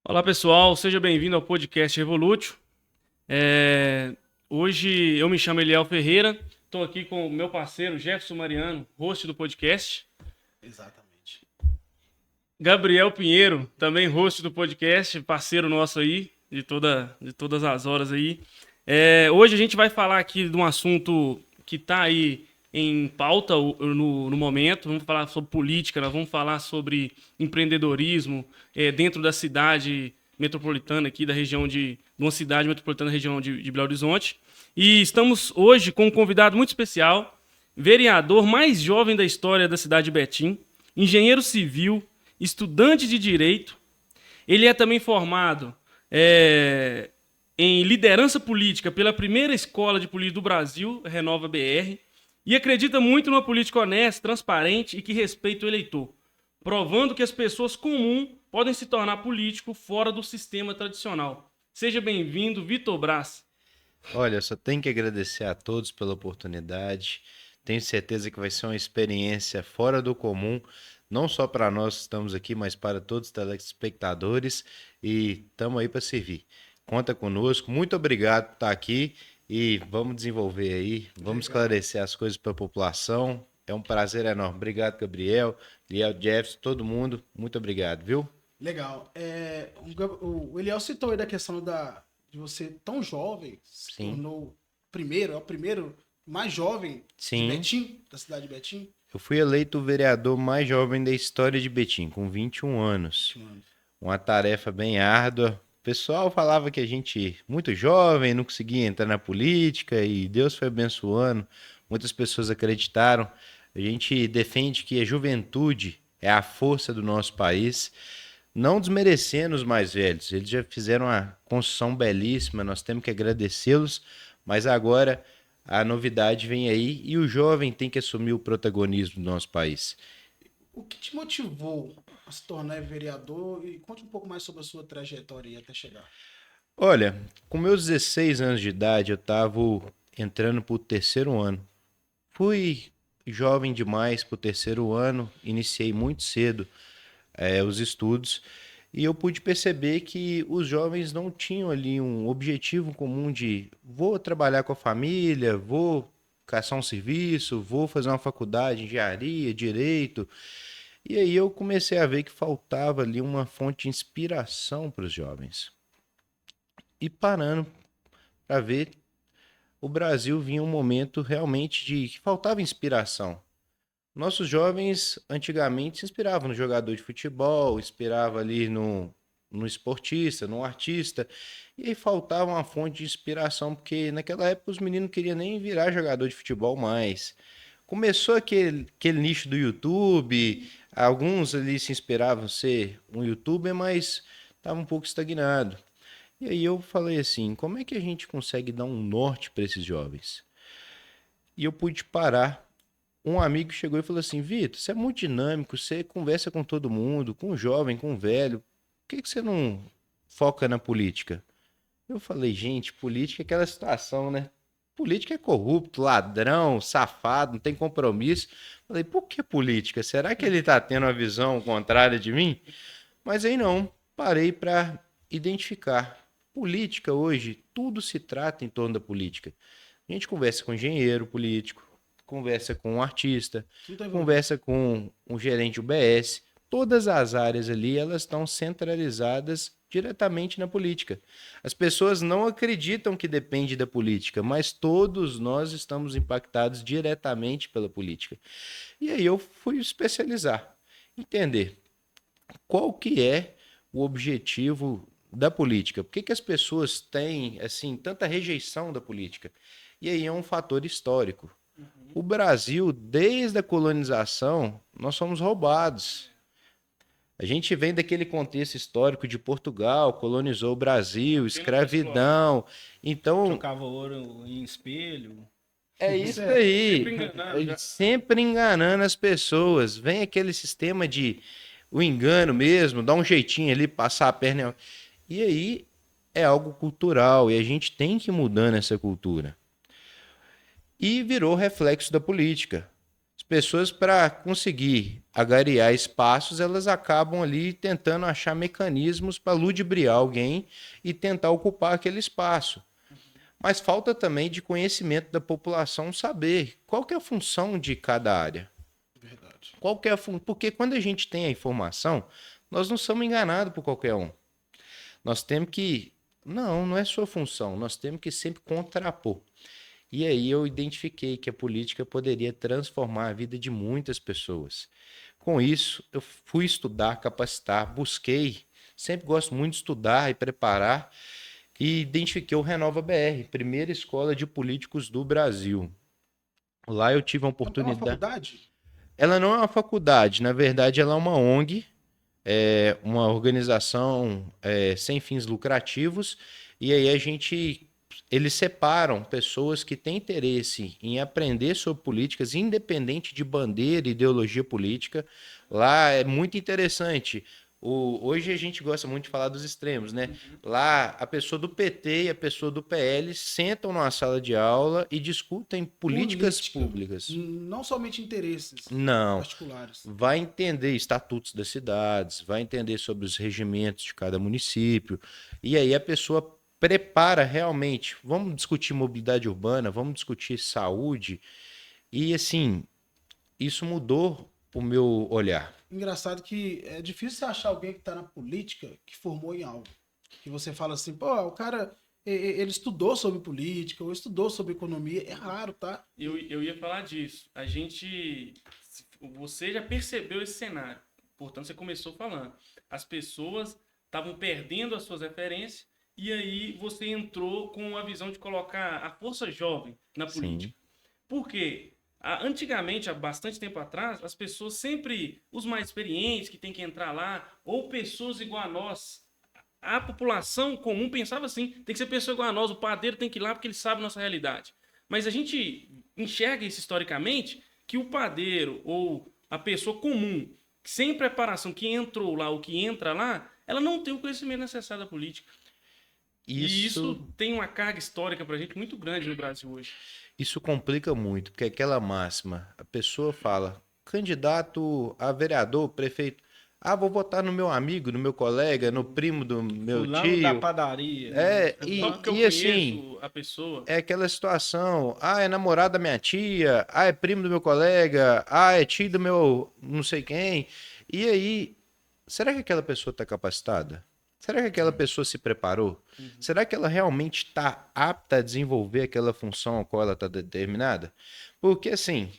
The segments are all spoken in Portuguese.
Olá pessoal, seja bem-vindo ao podcast Revolútil. Hoje eu me chamo Eliel Ferreira, estou aqui com o meu parceiro Jefferson Mariano, host do podcast. Exatamente. Gabriel Pinheiro, também host do podcast, parceiro nosso aí, de todas as horas aí. Hoje a gente vai falar aqui de um assunto que está aí em pauta no momento. Vamos falar sobre política, nós vamos falar sobre empreendedorismo dentro da cidade metropolitana aqui, de uma cidade metropolitana da região de Belo Horizonte. E estamos hoje com um convidado muito especial, vereador mais jovem da história da cidade de Betim, engenheiro civil, estudante de direito. Ele é também formado em liderança política pela primeira escola de política do Brasil, Renova BR, e acredita muito numa política honesta, transparente e que respeita o eleitor, provando que as pessoas comuns podem se tornar político fora do sistema tradicional. Seja bem-vindo, Vitor Braz. Olha, só tenho que agradecer a todos pela oportunidade. Tenho certeza que vai ser uma experiência fora do comum, não só para nós que estamos aqui, mas para todos os telespectadores. E estamos aí para servir. Conta conosco. Muito obrigado por estar aqui e vamos desenvolver aí, vamos esclarecer as coisas para a população. É um prazer enorme. Obrigado, Gabriel, Liel, Jefferson, todo mundo. Muito obrigado, viu? Legal. O Eliel citou aí da questão de você tão jovem, se Sim. tornou o primeiro mais jovem de Sim. Betim, da cidade de Betim. Eu fui eleito o vereador mais jovem da história de Betim, com 21 anos. Uma tarefa bem árdua. O pessoal falava que a gente, muito jovem, não conseguia entrar na política e Deus foi abençoando. Muitas pessoas acreditaram. A gente defende que a juventude é a força do nosso país, não desmerecendo os mais velhos. Eles já fizeram uma construção belíssima, nós temos que agradecê-los, mas agora a novidade vem aí e o jovem tem que assumir o protagonismo do nosso país. O que te motivou a se tornar vereador? E conte um pouco mais sobre a sua trajetória aí até chegar. Olha, com meus 16 anos de idade, eu estava entrando para o terceiro ano. Fui jovem demais para o terceiro ano, iniciei muito cedo os estudos e eu pude perceber que os jovens não tinham ali um objetivo comum de vou trabalhar com a família, vou caçar um serviço, vou fazer uma faculdade, engenharia, direito. E aí eu comecei a ver que faltava ali uma fonte de inspiração para os jovens. E parando para ver, o Brasil vinha um momento realmente de que faltava inspiração. Nossos jovens antigamente se inspiravam no jogador de futebol, inspirava ali no esportista, no artista, e aí faltava uma fonte de inspiração, porque naquela época os meninos não queriam nem virar jogador de futebol mais. Começou aquele nicho do YouTube, alguns ali se inspiravam em ser um youtuber, mas estava um pouco estagnado. E aí eu falei assim, como é que a gente consegue dar um norte para esses jovens? E eu pude parar. Um amigo chegou e falou assim, Vitor, você é muito dinâmico, você conversa com todo mundo, com o jovem, com o velho, por que você não foca na política? Eu falei, gente, política é aquela situação, né? Política é corrupto, ladrão, safado, não tem compromisso. Falei, por que política? Será que ele tá tendo uma visão contrária de mim? Mas aí não, parei para identificar. Política hoje, tudo se trata em torno da política. A gente conversa com engenheiro político, conversa com um artista, conversa com um gerente de UBS. Todas as áreas ali, elas estão centralizadas diretamente na política. As pessoas não acreditam que depende da política, mas todos nós estamos impactados diretamente pela política. E aí eu fui especializar, entender qual que é o objetivo da política. Por que as pessoas têm assim tanta rejeição da política? E aí é um fator histórico. O Brasil, desde a colonização, nós somos roubados. A gente vem daquele contexto histórico de Portugal, colonizou o Brasil, escravidão. Então, Trocava ouro em espelho. é isso aí. Sempre enganando as pessoas. Vem aquele sistema de o engano mesmo, dá um jeitinho ali, passar a perna. E aí é algo cultural e a gente tem que ir mudando essa cultura. E virou reflexo da política. As pessoas, para conseguir agariar espaços, elas acabam ali tentando achar mecanismos para ludibriar alguém e tentar ocupar aquele espaço. Mas falta também de conhecimento da população saber qual que é a função de cada área. Verdade. Qual que é Porque quando a gente tem a informação, nós não somos enganados por qualquer um. Nós temos que... Não é sua função. Nós temos que sempre contrapor. E aí eu identifiquei que a política poderia transformar a vida de muitas pessoas. Com isso, eu fui estudar, capacitar, busquei. Sempre gosto muito de estudar e preparar. E identifiquei o Renova BR, primeira escola de políticos do Brasil. Lá eu tive a É uma oportunidade... faculdade? Ela não é uma faculdade, na verdade ela é uma ONG, uma organização sem fins lucrativos, e aí eles separam pessoas que têm interesse em aprender sobre políticas, independente de bandeira e ideologia política. Lá é muito interessante. Hoje a gente gosta muito de falar dos extremos, né? Lá a pessoa do PT e a pessoa do PL sentam numa sala de aula e discutem políticas Política. públicas. Não somente interesses Não. particulares. Vai entender estatutos das cidades, vai entender sobre os regimentos de cada município, e aí a pessoa prepara realmente. Vamos discutir mobilidade urbana, vamos discutir saúde, e assim, isso mudou o meu olhar. Engraçado que é difícil você achar alguém que tá na política que formou em algo. Que você fala assim, pô, o cara, ele estudou sobre política, ou estudou sobre economia. É raro, tá? Eu ia falar disso. Você já percebeu esse cenário. Portanto, você começou falando. As pessoas estavam perdendo as suas referências e aí você entrou com a visão de colocar a força jovem na política. Por quê? Antigamente, há bastante tempo atrás, as pessoas sempre, os mais experientes que tem que entrar lá, ou pessoas igual a nós, a população comum pensava assim, tem que ser pessoa igual a nós, o padeiro tem que ir lá porque ele sabe a nossa realidade. Mas a gente enxerga isso historicamente, que o padeiro ou a pessoa comum, sem preparação, que entrou lá ou que entra lá, ela não tem o conhecimento necessário da política. E isso tem uma carga histórica pra gente muito grande no Brasil hoje. Isso complica muito, porque aquela máxima, a pessoa fala, candidato a vereador, prefeito, vou votar no meu amigo, no meu colega, no primo do meu Fulano tio. da padaria. Só porque eu E conheço assim, a pessoa. é aquela situação, é namorado da minha tia, é primo do meu colega, é tio do meu não sei quem. E aí, será que aquela pessoa está capacitada? Será que aquela pessoa se preparou? Será que ela realmente está apta a desenvolver aquela função a qual ela está determinada? Porque, assim,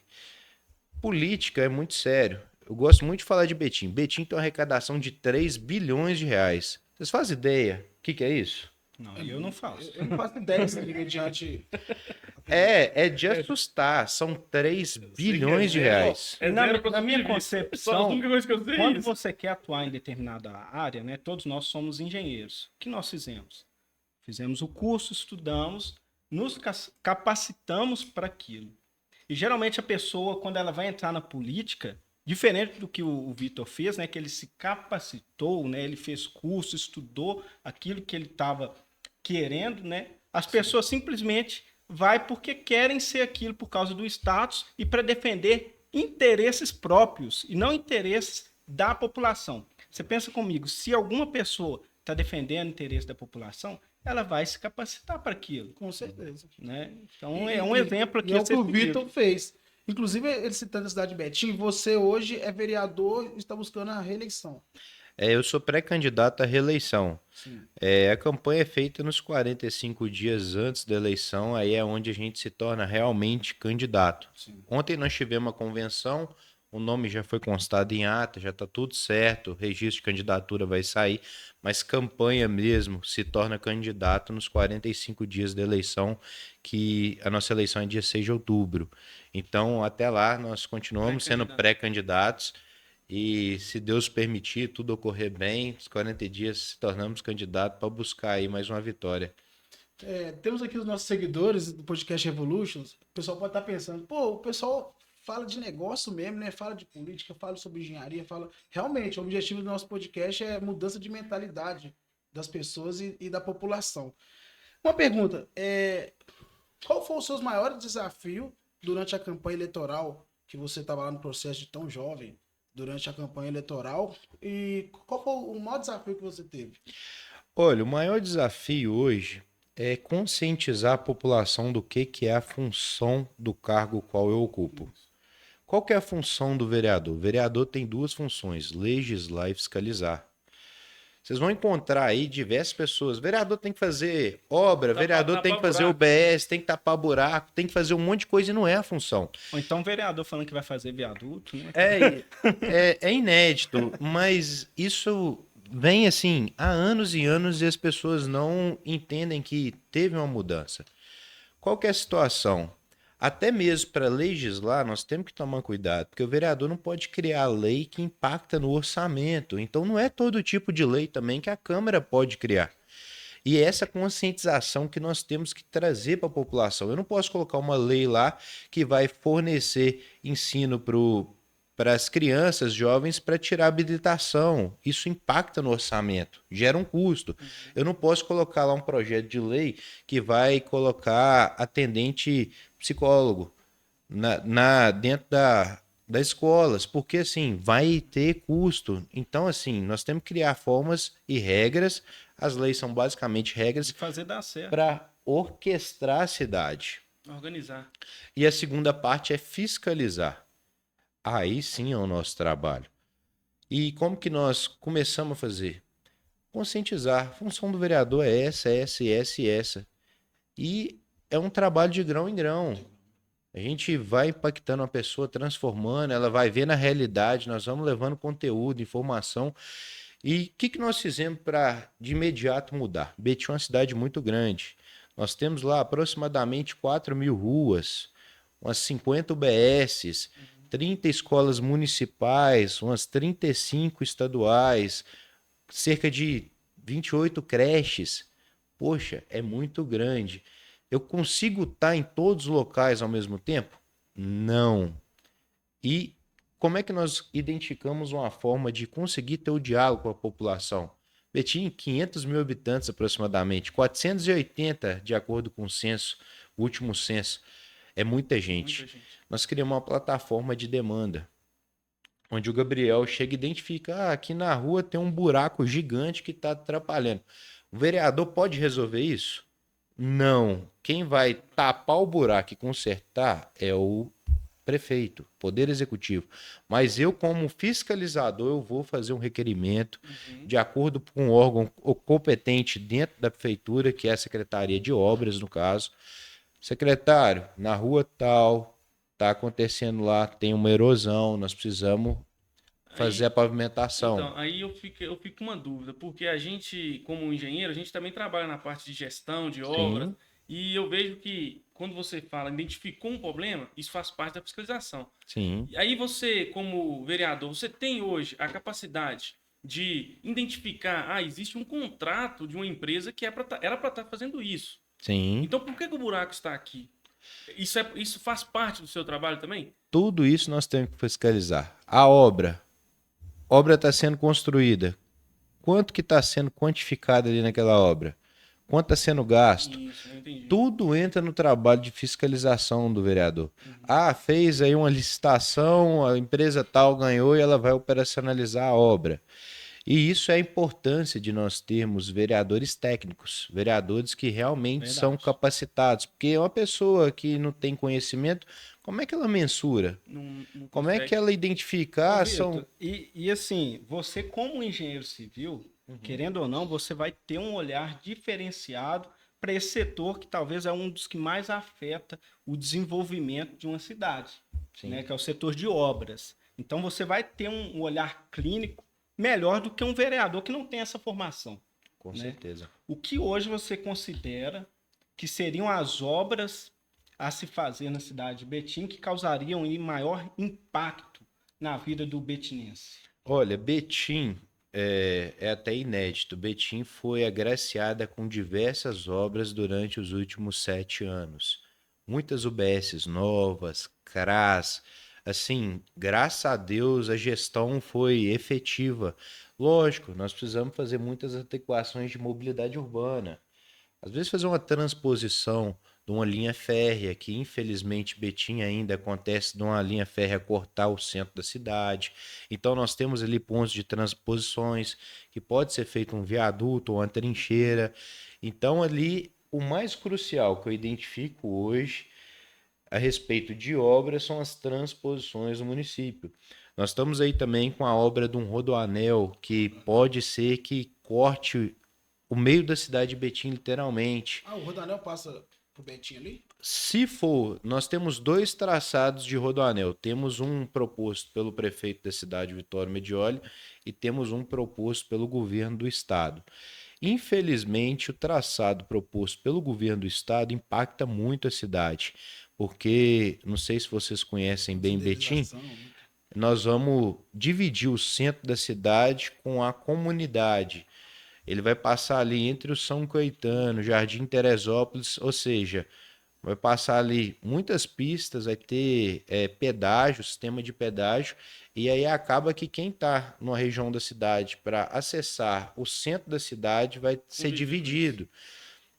política é muito sério. Eu gosto muito de falar de Betim. Betim tem uma arrecadação de 3 bilhões de reais. Vocês fazem ideia? O que é isso? Não, eu não faço. Eu não faço ideia se mediante. É de assustar. São 3 bilhões de reais. É Na, zero pra na minha subir. Só a concepção, única coisa que eu sei é quando isso. você quer atuar em determinada área, né, todos nós somos engenheiros. O que nós fizemos? Fizemos o curso, estudamos, nos capacitamos para aquilo. E geralmente a pessoa, quando ela vai entrar na política, diferente do que o Vitor fez, né, que ele se capacitou, né, ele fez curso, estudou aquilo que ele estava querendo, né, as pessoas simplesmente vai porque querem ser aquilo por causa do status e para defender interesses próprios e não interesses da população. Você pensa comigo, se alguma pessoa está defendendo o interesse da população, ela vai se capacitar para aquilo. Com certeza. Né? Então é um exemplo aqui. E é a o que ser o seguido. Vitor fez. Inclusive, ele citando a cidade de Betim, você hoje é vereador e está buscando a reeleição. Eu sou pré-candidato à reeleição. Sim. A campanha é feita nos 45 dias antes da eleição, aí é onde a gente se torna realmente candidato. Sim. Ontem nós tivemos uma convenção, o nome já foi constado em ata, já está tudo certo, o registro de candidatura vai sair, mas campanha mesmo se torna candidato nos 45 dias da eleição, que a nossa eleição é dia 6 de outubro. Então, até lá, nós continuamos sendo pré-candidatos. E se Deus permitir, tudo ocorrer bem, nos 40 dias se tornamos candidatos para buscar aí mais uma vitória. Temos aqui os nossos seguidores do podcast Revolutions. O pessoal pode estar pensando, pô, o pessoal fala de negócio mesmo, né? Fala de política, fala sobre engenharia, fala... Realmente, o objetivo do nosso podcast é mudança de mentalidade das pessoas e da população. Uma pergunta, qual foi os seus maiores desafios durante a campanha eleitoral que você estava lá no processo de tão jovem, durante a campanha eleitoral. E qual foi o maior desafio que você teve? Olha, o maior desafio hoje é conscientizar a população do que é a função do cargo qual eu ocupo. Qual que é a função do vereador? O vereador tem duas funções, legislar e fiscalizar. Vocês vão encontrar aí diversas pessoas. Vereador tem que fazer obra, vereador tem que fazer UBS, tem que tapar buraco, tem que fazer um monte de coisa e não é a função. Ou então o vereador falando que vai fazer viaduto, né? É inédito, mas isso vem assim há anos e anos e as pessoas não entendem que teve uma mudança. Qual que é a situação? Até mesmo para legislar, nós temos que tomar cuidado, porque o vereador não pode criar lei que impacta no orçamento. Então, não é todo tipo de lei também que a Câmara pode criar. E é essa conscientização que nós temos que trazer para a população. Eu não posso colocar uma lei lá que vai fornecer ensino para as crianças, jovens, para tirar habilitação. Isso impacta no orçamento, gera um custo. Eu não posso colocar lá um projeto de lei que vai colocar atendente psicólogo dentro das escolas, porque assim, vai ter custo. Então, assim, nós temos que criar formas e regras. As leis são basicamente regras De fazer dar certo. para orquestrar a cidade. Organizar. E a segunda parte é fiscalizar. Aí sim é o nosso trabalho. E como que nós começamos a fazer? Conscientizar. A função do vereador é essa, essa, essa e essa. E é um trabalho de grão em grão. A gente vai impactando a pessoa, transformando, ela vai ver na realidade, nós vamos levando conteúdo, informação. E o que nós fizemos para de imediato mudar? Betim é uma cidade muito grande. Nós temos lá aproximadamente 4.000 ruas, umas 50 UBSs, 30 escolas municipais, umas 35 estaduais, cerca de 28 creches. Poxa, é muito grande. Eu consigo estar em todos os locais ao mesmo tempo? Não. E como é que nós identificamos uma forma de conseguir ter o diálogo com a população? Betim, 500.000 habitantes aproximadamente, 480 de acordo com o censo, o último censo. É muita gente. Nós criamos uma plataforma de demanda, onde o Gabriel chega e identifica, aqui na rua tem um buraco gigante que está atrapalhando. O vereador pode resolver isso? Não. Quem vai tapar o buraco e consertar é o prefeito, poder executivo. Mas eu, como fiscalizador, eu vou fazer um requerimento de acordo com um órgão competente dentro da prefeitura, que é a Secretaria de Obras, no caso. Secretário, na rua tal, está acontecendo lá, tem uma erosão, nós precisamos fazer a pavimentação. Então, aí eu fico com uma dúvida, porque a gente, como engenheiro, a gente também trabalha na parte de gestão, de obras, e eu vejo que quando você fala, identificou um problema, isso faz parte da fiscalização. Sim. E aí você, como vereador, você tem hoje a capacidade de identificar, existe um contrato de uma empresa que era para estar fazendo isso. Sim. Então, por que o buraco está aqui? Isso faz parte do seu trabalho também? Tudo isso nós temos que fiscalizar. A obra está sendo construída. Quanto que está sendo quantificado ali naquela obra? Quanto está sendo gasto? Isso, eu entendi. Tudo entra no trabalho de fiscalização do vereador. Fez aí uma licitação, a empresa tal ganhou e ela vai operacionalizar a obra. E isso é a importância de nós termos vereadores técnicos, vereadores que realmente são capacitados. Porque uma pessoa que não tem conhecimento, como é que ela mensura? Como é que ela identifica? E assim, você como engenheiro civil, querendo ou não, você vai ter um olhar diferenciado para esse setor que talvez é um dos que mais afeta o desenvolvimento de uma cidade, né, que é o setor de obras. Então você vai ter um olhar clínico melhor do que um vereador que não tem essa formação. Com certeza. O que hoje você considera que seriam as obras a se fazer na cidade de Betim que causariam maior impacto na vida do betinense? Olha, Betim é até inédito. Betim foi agraciada com diversas obras durante os últimos 7 anos. Muitas UBSs novas, CRAS. Assim, graças a Deus a gestão foi efetiva. Lógico, nós precisamos fazer muitas adequações de mobilidade urbana. Às vezes fazer uma transposição de uma linha férrea, que infelizmente Betim ainda acontece de uma linha férrea cortar o centro da cidade. Então nós temos ali pontos de transposições, que pode ser feito um viaduto ou uma trincheira. Então ali o mais crucial que eu identifico hoje a respeito de obras são as transposições no município. Nós estamos aí também com a obra de um rodoanel que pode ser que corte o meio da cidade de Betim, literalmente. Ah, o Rodanel passa pro Betinho ali? Se for, nós temos 2 traçados de rodoanel. Temos um proposto pelo prefeito da cidade, Vitório Medioli, e temos um proposto pelo governo do estado. Infelizmente, o traçado proposto pelo governo do estado impacta muito a cidade, porque, não sei se vocês conhecem bem Betim, nós vamos dividir o centro da cidade com a comunidade. Ele vai passar ali entre o São Caetano, Jardim Teresópolis, ou seja, vai passar ali muitas pistas, vai ter pedágio, sistema de pedágio, e aí acaba que quem está numa região da cidade para acessar o centro da cidade vai ser dividido.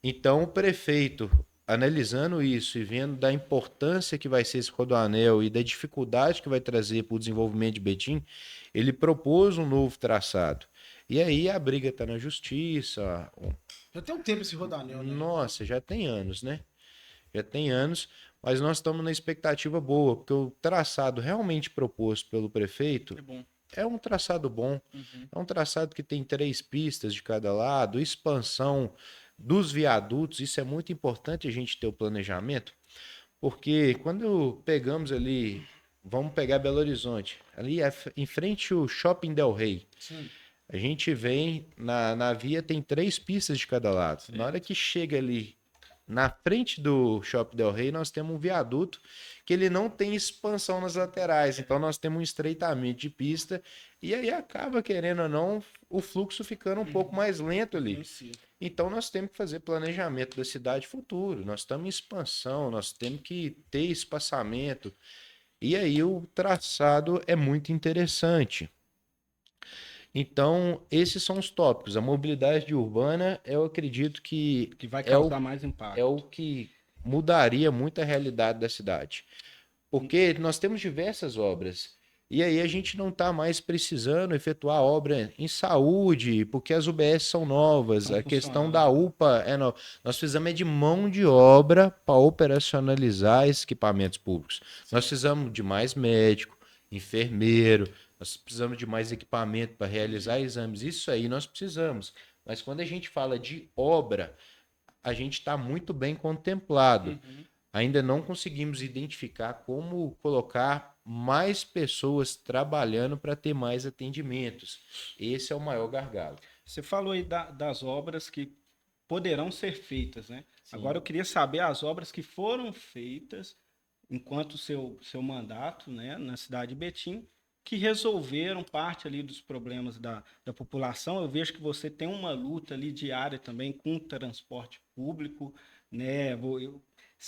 Então o prefeito, analisando isso e vendo da importância que vai ser esse rodoanel e da dificuldade que vai trazer para o desenvolvimento de Betim, ele propôs um novo traçado. E aí a briga está na justiça. Já tem um tempo esse Rodanel, né? Nossa, já tem anos, né? Já tem anos, mas nós estamos na expectativa boa, porque o traçado realmente proposto pelo prefeito É bom. é um traçado bom. É um traçado que tem 3 pistas de cada lado, expansão dos viadutos. Isso é muito importante a gente ter o planejamento, porque quando pegamos ali, vamos pegar Belo Horizonte, ali em frente ao Shopping Del Rey. Sim. A gente vem, na via tem 3 pistas de cada lado. Na hora que chega ali na frente do Shopping Del Rey, nós temos um viaduto que ele não tem expansão nas laterais. Então nós temos um estreitamento de pista e aí acaba, querendo ou não, o fluxo ficando um pouco mais lento ali. Então nós temos que fazer planejamento da cidade futuro. Nós estamos em expansão, nós temos que ter espaçamento. E aí o traçado é muito interessante. Então, esses são os tópicos. A mobilidade urbana, eu acredito que vai causar mais impacto. é o que mudaria muito a realidade da cidade. Porque nós temos diversas obras. E aí a gente não está mais precisando efetuar obra em saúde, porque as UBS são novas. A questão da UPA é nova. Nós precisamos de mão de obra para operacionalizar esses equipamentos públicos. Nós precisamos de mais médico, enfermeiro, nós precisamos de mais equipamento para realizar exames. Isso aí nós precisamos. Mas quando a gente fala de obra, a gente está muito bem contemplado. Ainda não conseguimos identificar como colocar mais pessoas trabalhando para ter mais atendimentos. Esse é o maior gargalo. Você falou aí das obras que poderão ser feitas, né? Sim. Agora eu queria saber as obras que foram feitas enquanto seu mandato, né, na cidade de Betim, que resolveram parte ali dos problemas da população. Eu vejo que você tem uma luta ali diária também com o transporte público, né?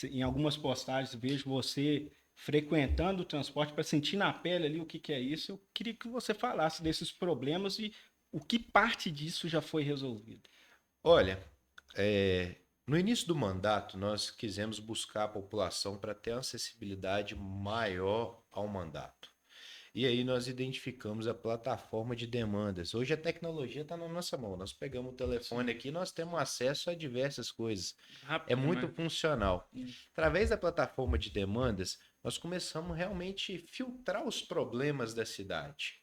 Em algumas postagens vejo você frequentando o transporte para sentir na pele ali o que é isso. Eu queria que você falasse desses problemas e o que parte disso já foi resolvido. Olha, no início do mandato, nós quisemos buscar a população para ter uma acessibilidade maior ao mandato. E aí nós identificamos a plataforma de demandas. Hoje a tecnologia está na nossa mão. Nós pegamos o telefone aqui, nós temos acesso a diversas coisas. É muito funcional. Através da plataforma de demandas, nós começamos realmente a filtrar os problemas da cidade.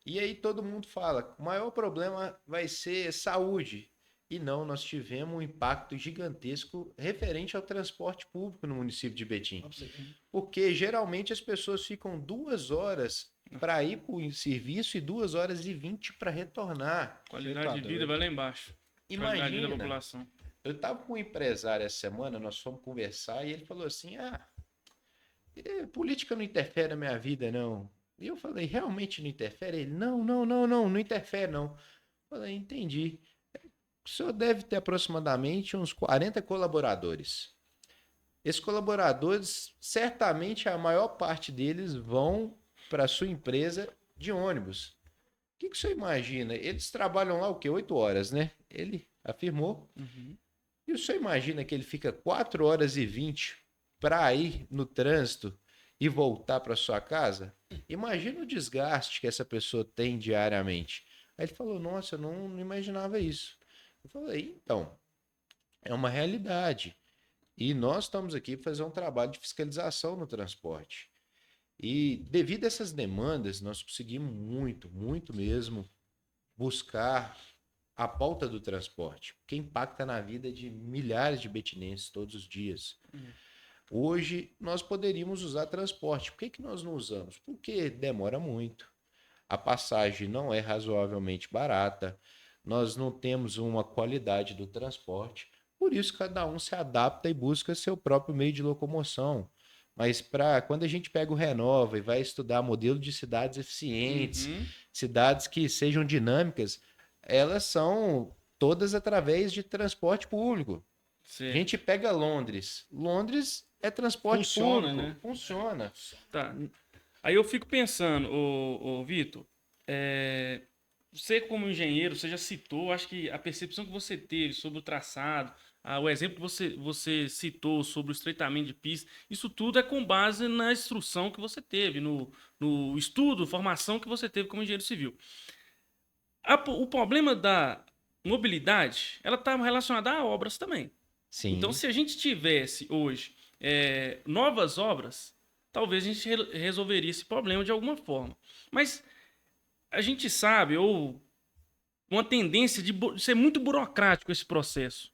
E aí todo mundo fala, o maior problema vai ser saúde. E não, nós tivemos um impacto gigantesco referente ao transporte público no município de Betim. Porque geralmente as pessoas ficam 2 horas para ir para o serviço e 2 horas e 20 para retornar. Qualidade de vida vai lá embaixo. Qualidade de vida da população. Eu estava com um empresário essa semana, nós fomos conversar e ele falou assim, política não interfere na minha vida, não. E eu falei, realmente não interfere? Ele, não interfere, não. Eu falei, entendi. O senhor deve ter aproximadamente uns 40 colaboradores. Esses colaboradores, certamente a maior parte deles vão para a sua empresa de ônibus. O que o senhor imagina? Eles trabalham lá o quê? 8 horas, né? Ele afirmou. E o senhor imagina que ele fica 4 horas e 20 para ir no trânsito e voltar para sua casa? Imagina o desgaste que essa pessoa tem diariamente. Aí ele falou, nossa, eu não imaginava isso. Eu falei, então, é uma realidade. E nós estamos aqui para fazer um trabalho de fiscalização no transporte. E devido a essas demandas, nós conseguimos muito mesmo buscar a pauta do transporte, que impacta na vida de milhares de betinenses todos os dias. Hoje, nós poderíamos usar transporte. Por que nós não usamos? Porque demora muito. A passagem não é razoavelmente barata. Nós não temos uma qualidade do transporte. Por isso, cada um se adapta e busca seu próprio meio de locomoção. Mas quando a gente pega o Renova e vai estudar modelo de cidades eficientes, cidades que sejam dinâmicas, elas são todas através de transporte público. Certo. A gente pega Londres. Londres é transporte público. Né? Funciona. Tá. Aí eu fico pensando, ô Vitor, você como engenheiro, você já citou, acho que a percepção que você teve sobre o traçado, o exemplo que você citou sobre o estreitamento de pista, isso tudo é com base na instrução que você teve, no estudo, formação que você teve como engenheiro civil. O problema da mobilidade, ela está relacionada a obras também. Sim. Então, se a gente tivesse hoje novas obras, talvez a gente resolveria esse problema de alguma forma. Mas a gente sabe, ou uma tendência de ser muito burocrático esse processo.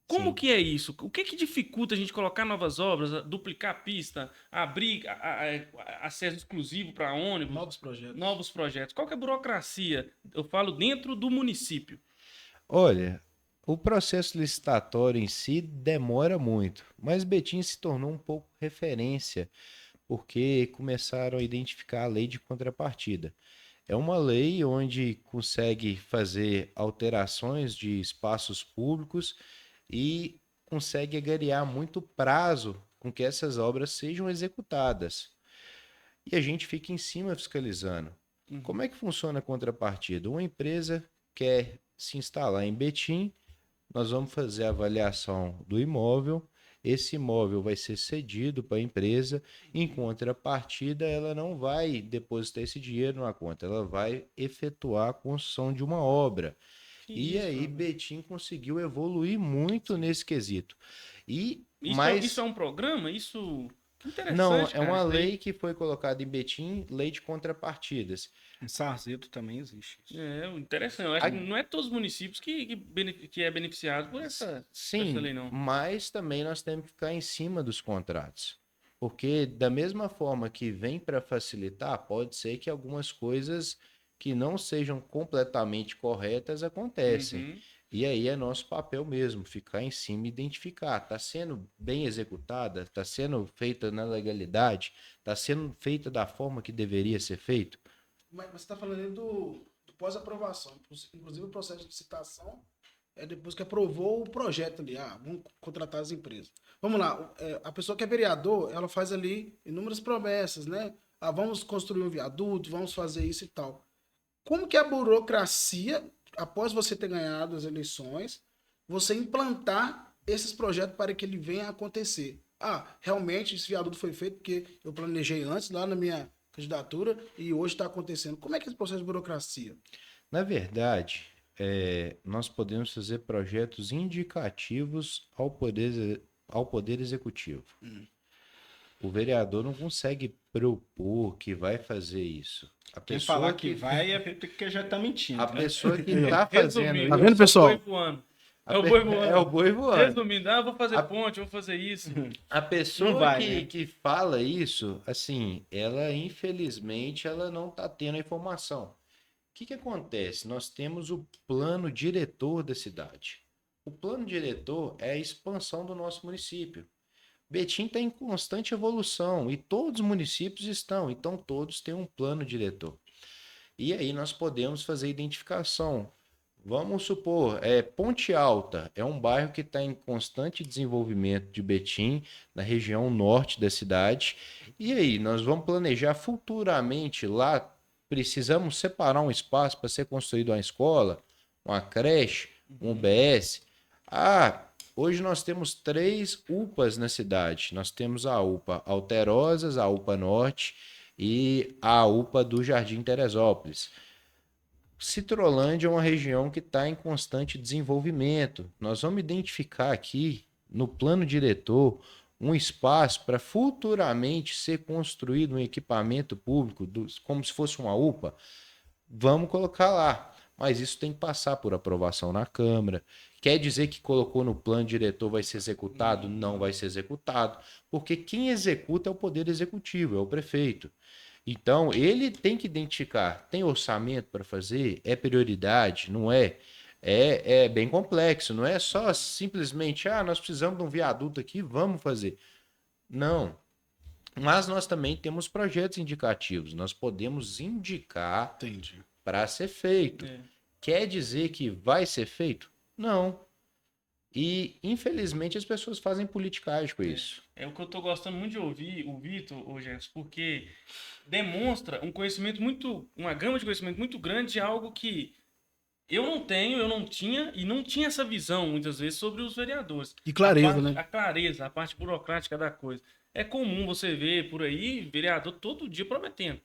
Como Sim. que é isso? O que dificulta a gente colocar novas obras, duplicar a pista, abrir acesso exclusivo para ônibus? Novos projetos. Qual que é a burocracia? Eu falo dentro do município. Olha, o processo licitatório em si demora muito, mas Betim se tornou um pouco referência, porque começaram a identificar a lei de contrapartida. É uma lei onde consegue fazer alterações de espaços públicos e consegue agariar muito prazo com que essas obras sejam executadas. E a gente fica em cima fiscalizando. Como é que funciona a contrapartida? Uma empresa quer se instalar em Betim, nós vamos fazer a avaliação do imóvel, esse imóvel vai ser cedido para a empresa, em contrapartida ela não vai depositar esse dinheiro na conta, ela vai efetuar a construção de uma obra. E aí Betim conseguiu evoluir muito nesse quesito. Isso é um programa? Isso... Interessante, não, é cara, uma lei que foi colocada em Betim, lei de contrapartidas. Em Sarzeto também existe isso. Interessante. Eu acho que não é todos os municípios que é beneficiado por essa lei, não. Mas também nós temos que ficar em cima dos contratos. Porque da mesma forma que vem para facilitar, pode ser que algumas coisas que não sejam completamente corretas acontecem. E aí é nosso papel mesmo, ficar em cima e identificar. Está sendo bem executada? Está sendo feita na legalidade? Está sendo feita da forma que deveria ser feito? Mas você está falando aí do pós-aprovação. Inclusive o processo de licitação é depois que aprovou o projeto ali. Vamos contratar as empresas. Vamos lá, a pessoa que é vereador, ela faz ali inúmeras promessas, né? Vamos construir um viaduto, vamos fazer isso e tal. Como que a burocracia, após você ter ganhado as eleições, você implantar esses projetos para que ele venha a acontecer? Realmente esse viaduto foi feito porque eu planejei antes, lá na minha candidatura, e hoje está acontecendo. Como é que é esse processo de burocracia? Na verdade, nós podemos fazer projetos indicativos ao Poder Executivo. O vereador não consegue propor que vai fazer isso. Quem falar que vai é porque já está mentindo. A pessoa que está fazendo... Tá vendo, pessoal? É o boi voando. É o boi voando. Resumindo, vou fazer ponte, vou fazer isso. A pessoa vai, que fala isso, assim, ela infelizmente ela não está tendo a informação. O que acontece? Nós temos o plano diretor da cidade. O plano diretor é a expansão do nosso município. Betim está em constante evolução e todos os municípios estão, então todos têm um plano diretor. E aí nós podemos fazer identificação. Vamos supor, Ponte Alta é um bairro que está em constante desenvolvimento de Betim, na região norte da cidade. E aí, nós vamos planejar futuramente lá, precisamos separar um espaço para ser construído uma escola, uma creche, um UBS. Hoje nós temos 3 UPAs na cidade. Nós temos a UPA Alterosas, a UPA Norte e a UPA do Jardim Teresópolis. Citrolândia é uma região que está em constante desenvolvimento. Nós vamos identificar aqui, no plano diretor, um espaço para futuramente ser construído um equipamento público, como se fosse uma UPA. Vamos colocar lá. Mas isso tem que passar por aprovação na Câmara. Quer dizer que colocou no plano diretor vai ser executado? Não vai ser executado. Porque quem executa é o Poder Executivo, é o prefeito. Então, ele tem que identificar, tem orçamento para fazer? É prioridade? Não é? É bem complexo, não é só simplesmente, nós precisamos de um viaduto aqui, vamos fazer. Não. Mas nós também temos projetos indicativos, nós podemos indicar para ser feito. Quer dizer que vai ser feito? Não. E, infelizmente, as pessoas fazem politicagem com isso. É o que eu tô gostando muito de ouvir o Vitor, Gerson, porque demonstra um conhecimento uma gama de conhecimento muito grande de algo que eu não tenho, eu não tinha e não tinha essa visão, muitas vezes, sobre os vereadores. E clareza, né? A clareza, a parte burocrática da coisa. É comum você ver por aí vereador todo dia prometendo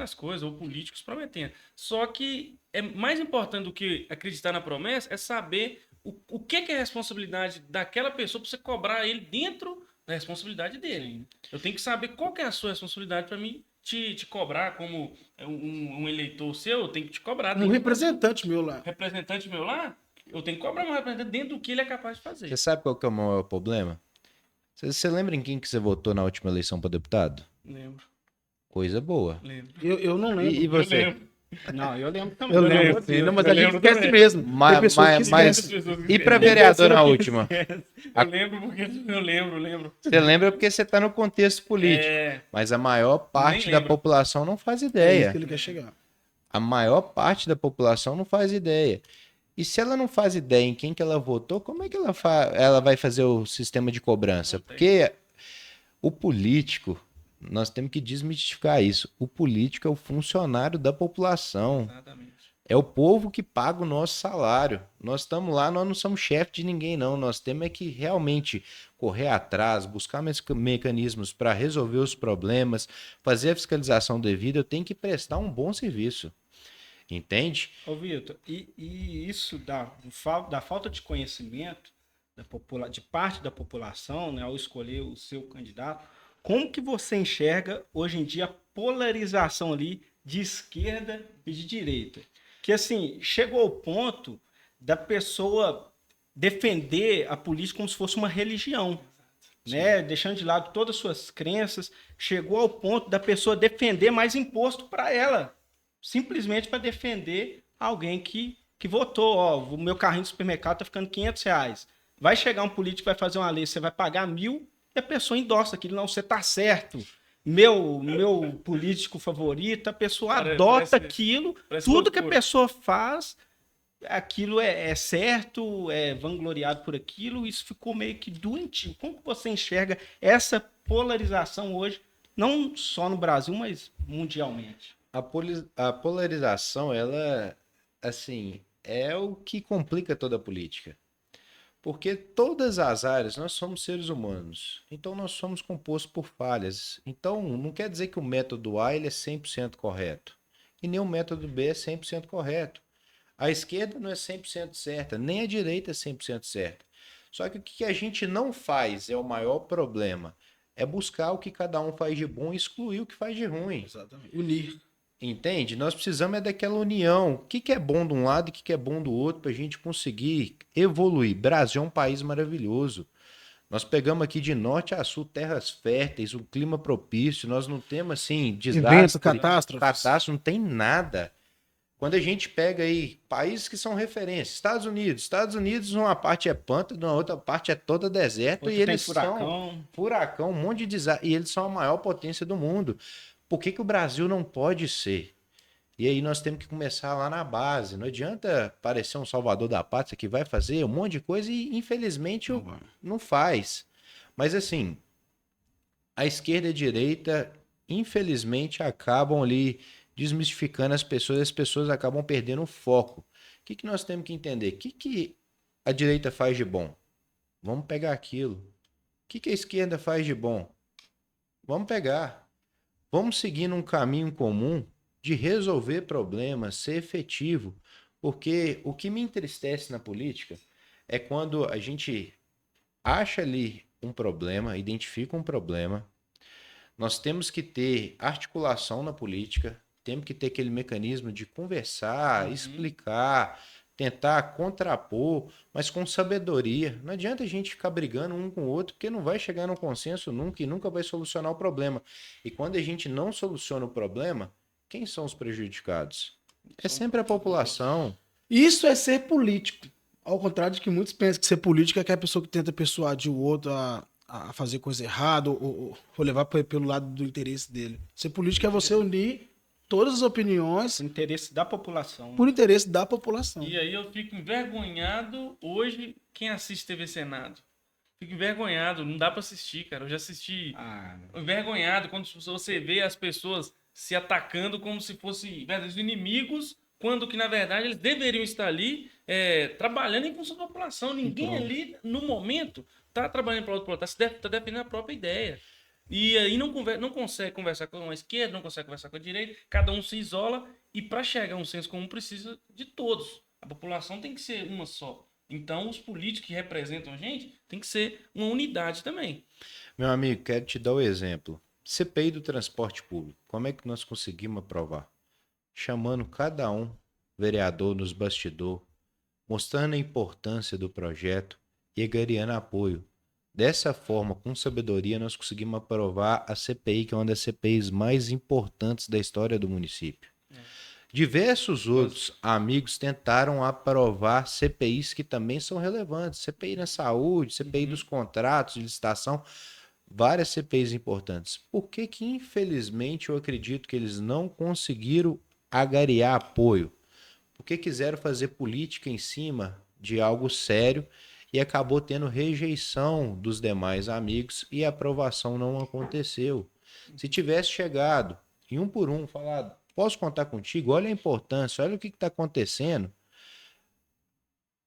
as coisas, ou políticos prometendo. Só que é mais importante do que acreditar na promessa é saber o que é a responsabilidade daquela pessoa para você cobrar ele dentro da responsabilidade dele. Eu tenho que saber qual que é a sua responsabilidade para mim te cobrar como um eleitor seu, eu tenho que te cobrar. Um representante meu lá. Representante meu lá, eu tenho que cobrar um representante dentro do que ele é capaz de fazer. Você sabe qual que é o maior problema? Você lembra em quem que você votou na última eleição para deputado? Lembro. Coisa boa. Lembro. Eu não lembro. E você? Eu lembro. Não, eu lembro também. Eu lembro, sim. Não, mas a gente esquece também. mesmo. Mas, Tem pessoas que mas esquecem. e para vereador na última? Eu lembro porque eu lembro. Você lembra porque você está no contexto político. Mas a maior parte da população não faz É ideia. isso que ele quer chegar. A maior parte da população não faz ideia. E se ela não faz ideia em quem que ela votou, como é que ela vai fazer o sistema de cobrança? Porque o político, nós temos que desmistificar isso. O político é o funcionário da população. Exatamente. É o povo que paga o nosso salário. Nós estamos lá, nós não somos chefe de ninguém, não. Nós temos é que realmente correr atrás, buscar mecanismos para resolver os problemas, fazer a fiscalização devida. Eu tenho que prestar um bom serviço. Entende? Ô, Vitor, e isso da falta de conhecimento de parte da população, né, ao escolher o seu candidato, como que você enxerga hoje em dia a polarização ali de esquerda e de direita? Que assim, chegou ao ponto da pessoa defender a política como se fosse uma religião, né? Deixando de lado todas as suas crenças, chegou ao ponto da pessoa defender mais imposto para ela, simplesmente para defender alguém que votou. Ó, o meu carrinho do supermercado tá ficando R$500. Vai chegar um político, vai fazer uma lei, você vai pagar 1.000 e a pessoa endossa aquilo. Não, você tá certo. Meu político favorito, a pessoa adota aquilo, tudo que a pessoa faz, aquilo é certo, é vangloriado por aquilo, isso ficou meio que doentio. Como que você enxerga essa polarização hoje, não só no Brasil, mas mundialmente? A polarização, ela, assim, é o que complica toda a política. Porque todas as áreas, nós somos seres humanos. Então, nós somos compostos por falhas. Então, não quer dizer que o método A ele é 100% correto. E nem o método B é 100% correto. A esquerda não é 100% certa, nem a direita é 100% certa. Só que o que a gente não faz é o maior problema. É buscar o que cada um faz de bom e excluir o que faz de ruim. Exatamente. Unir. Entende? Nós precisamos daquela união. O que é bom de um lado e o que é bom do outro para a gente conseguir evoluir. Brasil é um país maravilhoso. Nós pegamos aqui de norte a sul terras férteis, um clima propício. Nós não temos, assim, desastre. Eventos, catástrofes. Catástrofe, não tem nada. Quando a gente pega aí países que são referência, Estados Unidos, uma parte é pântano, na outra parte é toda deserto. E eles são furacão, um monte de desastre. E eles são a maior potência do mundo. Por que o Brasil não pode ser? E aí nós temos que começar lá na base. Não adianta parecer um salvador da pátria que vai fazer um monte de coisa e, infelizmente, não faz. Mas, assim, a esquerda e a direita, infelizmente, acabam ali desmistificando as pessoas acabam perdendo o foco. O que nós temos que entender? O que a direita faz de bom? Vamos pegar aquilo. O que a esquerda faz de bom? Vamos pegar. Vamos seguir num caminho comum de resolver problemas, ser efetivo. Porque o que me entristece na política é quando a gente acha ali um problema, identifica um problema. Nós temos que ter articulação na política, temos que ter aquele mecanismo de conversar, explicar, tentar contrapor, mas com sabedoria. Não adianta a gente ficar brigando um com o outro, porque não vai chegar num consenso nunca e nunca vai solucionar o problema. E quando a gente não soluciona o problema, quem são os prejudicados? É sempre a população. Isso é ser político. Ao contrário de que muitos pensam que ser político é aquela pessoa que tenta persuadir o outro a fazer coisa errada ou levar pelo lado do interesse dele. Ser político é você unir todas as opiniões O interesse da população. por interesse da população. E aí eu fico envergonhado hoje quem assiste TV Senado. Fico envergonhado, não dá pra assistir, cara. Eu já assisti Ah, envergonhado quando você vê as pessoas se atacando como se fossem verdadeiros inimigos, quando que na verdade eles deveriam estar ali trabalhando em função da população. Ninguém ali, no momento, tá trabalhando para o outro, tá defendendo a própria ideia. E aí não consegue conversar com a esquerda, não consegue conversar com a direita, cada um se isola e para chegar a um senso comum precisa de todos. A população tem que ser uma só. Então os políticos que representam a gente tem que ser uma unidade também. Meu amigo, quero te dar o exemplo. CPI do transporte público. Como é que nós conseguimos aprovar? Chamando cada um, vereador nos bastidores, mostrando a importância do projeto e agariando apoio. Dessa forma, com sabedoria, nós conseguimos aprovar a CPI, que é uma das CPIs mais importantes da história do município. Diversos outros amigos tentaram aprovar CPIs que também são relevantes. CPI na saúde, CPI dos contratos de licitação, várias CPIs importantes. Por que que, infelizmente, eu acredito que eles não conseguiram agariar apoio? Porque quiseram fazer política em cima de algo sério e acabou tendo rejeição dos demais amigos e a aprovação não aconteceu. Se tivesse chegado em um por um, falado, posso contar contigo, olha a importância, olha o que está acontecendo,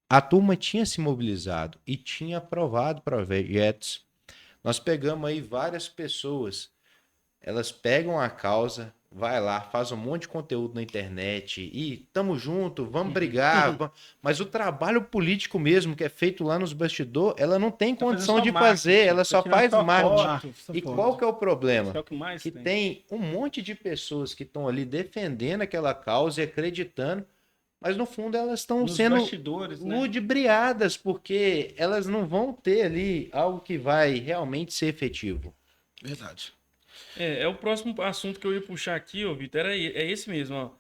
a turma tinha se mobilizado e tinha aprovado projetos. Nós pegamos aí várias pessoas, elas pegam a causa, vai lá, faz um monte de conteúdo na internet e tamo junto, vamos brigar, mas o trabalho político mesmo que é feito lá nos bastidores, ela não tem condição de fazer, ela só faz marketing. E qual que é o problema? é o que mais Que tem. tem um monte de pessoas que estão ali defendendo aquela causa e acreditando, mas no fundo elas estão Nos sendo bastidores, né? ludibriadas, porque elas não vão ter ali algo que vai realmente ser efetivo. Verdade. É o próximo assunto que eu ia puxar aqui, ô Vitor, é esse mesmo, ó.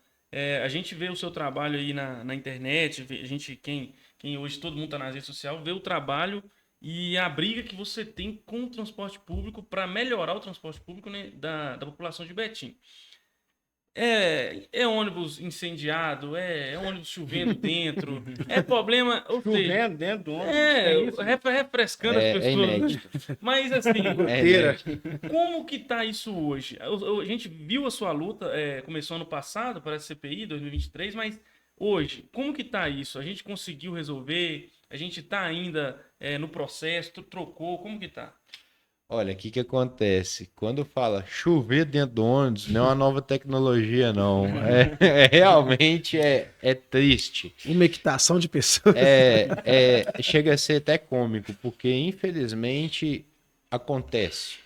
A gente vê o seu trabalho aí na internet, a gente, quem hoje todo mundo tá nas redes sociais, vê o trabalho e a briga que você tem com o transporte público para melhorar o transporte público, né, da população de Betim. É ônibus incendiado, é ônibus chovendo dentro, é problema, ou seja, Chovendo dentro do ônibus. é isso? refrescando as É pessoas. inédito. Mas assim, como que tá isso hoje? A gente viu a sua luta, começou ano passado para a CPI 2023, mas hoje, como que tá isso? A gente conseguiu resolver? A gente tá ainda no processo? Trocou? Como que tá? Olha, o que que acontece? Quando fala chover dentro do ônibus, não é uma nova tecnologia, não. Realmente é triste. Uma equitação de pessoas. Chega a ser até cômico, porque infelizmente acontece.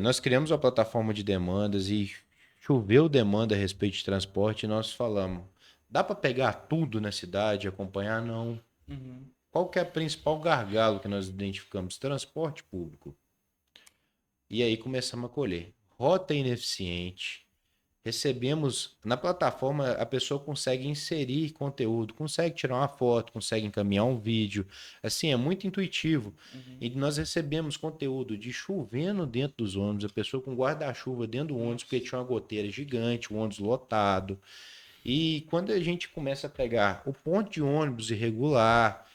Nós criamos uma plataforma de demandas e choveu demanda a respeito de transporte e nós falamos, dá para pegar tudo na cidade, acompanhar? Não. Uhum. Qual que é o principal gargalo que nós identificamos? Transporte público. E aí começamos a colher. Rota ineficiente. Recebemos, na plataforma, a pessoa consegue inserir conteúdo, consegue tirar uma foto, consegue encaminhar um vídeo. Assim, é muito intuitivo. E nós recebemos conteúdo de chovendo dentro dos ônibus, a pessoa com guarda-chuva dentro do ônibus, porque tinha uma goteira gigante, o ônibus lotado. E quando a gente começa a pegar o ponto de ônibus irregular,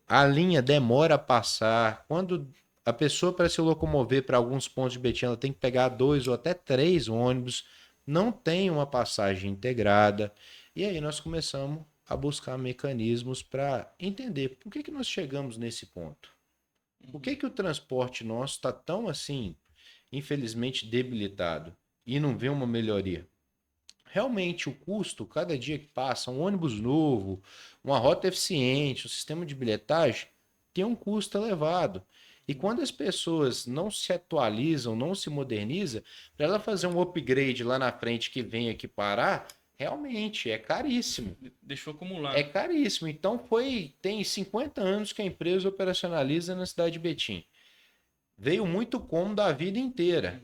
a linha demora a passar. Quando a pessoa, para se locomover para alguns pontos de Betim, ela tem que pegar 2 ou até 3 ônibus, não tem uma passagem integrada. E aí nós começamos a buscar mecanismos para entender por que nós chegamos nesse ponto. Por que o transporte nosso está tão assim, infelizmente, debilitado e não vê uma melhoria? Realmente, o custo, cada dia que passa, um ônibus novo, uma rota eficiente, um sistema de bilhetagem, tem um custo elevado. E quando as pessoas não se atualizam, não se modernizam, para ela fazer um upgrade lá na frente que vem aqui parar, realmente é caríssimo. Deixou acumular. É caríssimo. Então tem 50 anos que a empresa operacionaliza na cidade de Betim. Veio muito cômodo a vida inteira.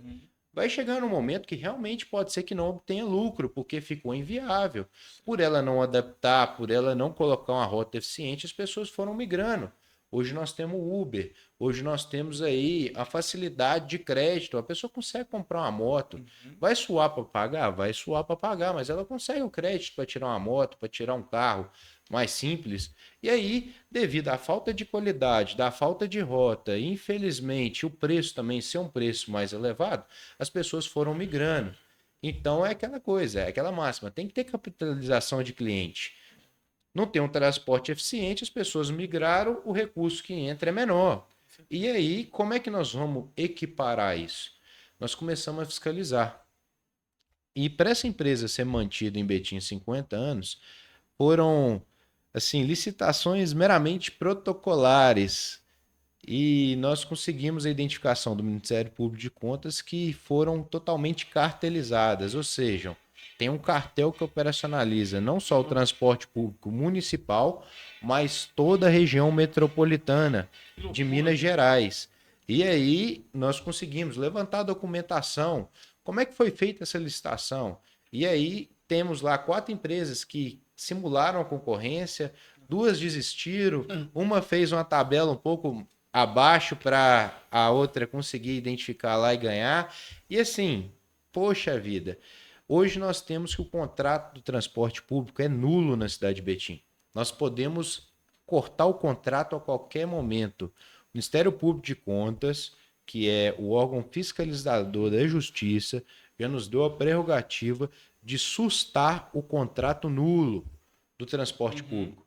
Vai chegar um momento que realmente pode ser que não obtenha lucro, porque ficou inviável. Por ela não adaptar, por ela não colocar uma rota eficiente, as pessoas foram migrando. Hoje nós temos o Uber, hoje nós temos aí a facilidade de crédito. A pessoa consegue comprar uma moto, vai suar para pagar? Vai suar para pagar, mas ela consegue o crédito para tirar uma moto, para tirar um carro mais simples. E aí, devido à falta de qualidade, da falta de rota, infelizmente o preço também ser um preço mais elevado, as pessoas foram migrando. Então é aquela coisa, é aquela máxima, tem que ter capitalização de cliente. Não tem um transporte eficiente, as pessoas migraram, o recurso que entra é menor. E aí, como é que nós vamos equiparar isso? Nós começamos a fiscalizar. E para essa empresa ser mantida em Betim 50 anos, foram assim, licitações meramente protocolares. E nós conseguimos a identificação do Ministério Público de Contas que foram totalmente cartelizadas, ou seja, tem um cartel que operacionaliza não só o transporte público municipal, mas toda a região metropolitana de Minas Gerais. E aí nós conseguimos levantar a documentação. Como é que foi feita essa licitação? E aí temos lá 4 empresas que simularam a concorrência, 2 desistiram, uma fez uma tabela um pouco abaixo para a outra conseguir identificar lá e ganhar. E assim, poxa vida, hoje nós temos que o contrato do transporte público é nulo na cidade de Betim. Nós podemos cortar o contrato a qualquer momento. O Ministério Público de Contas, que é o órgão fiscalizador da Justiça, já nos deu a prerrogativa de sustar o contrato nulo do transporte público.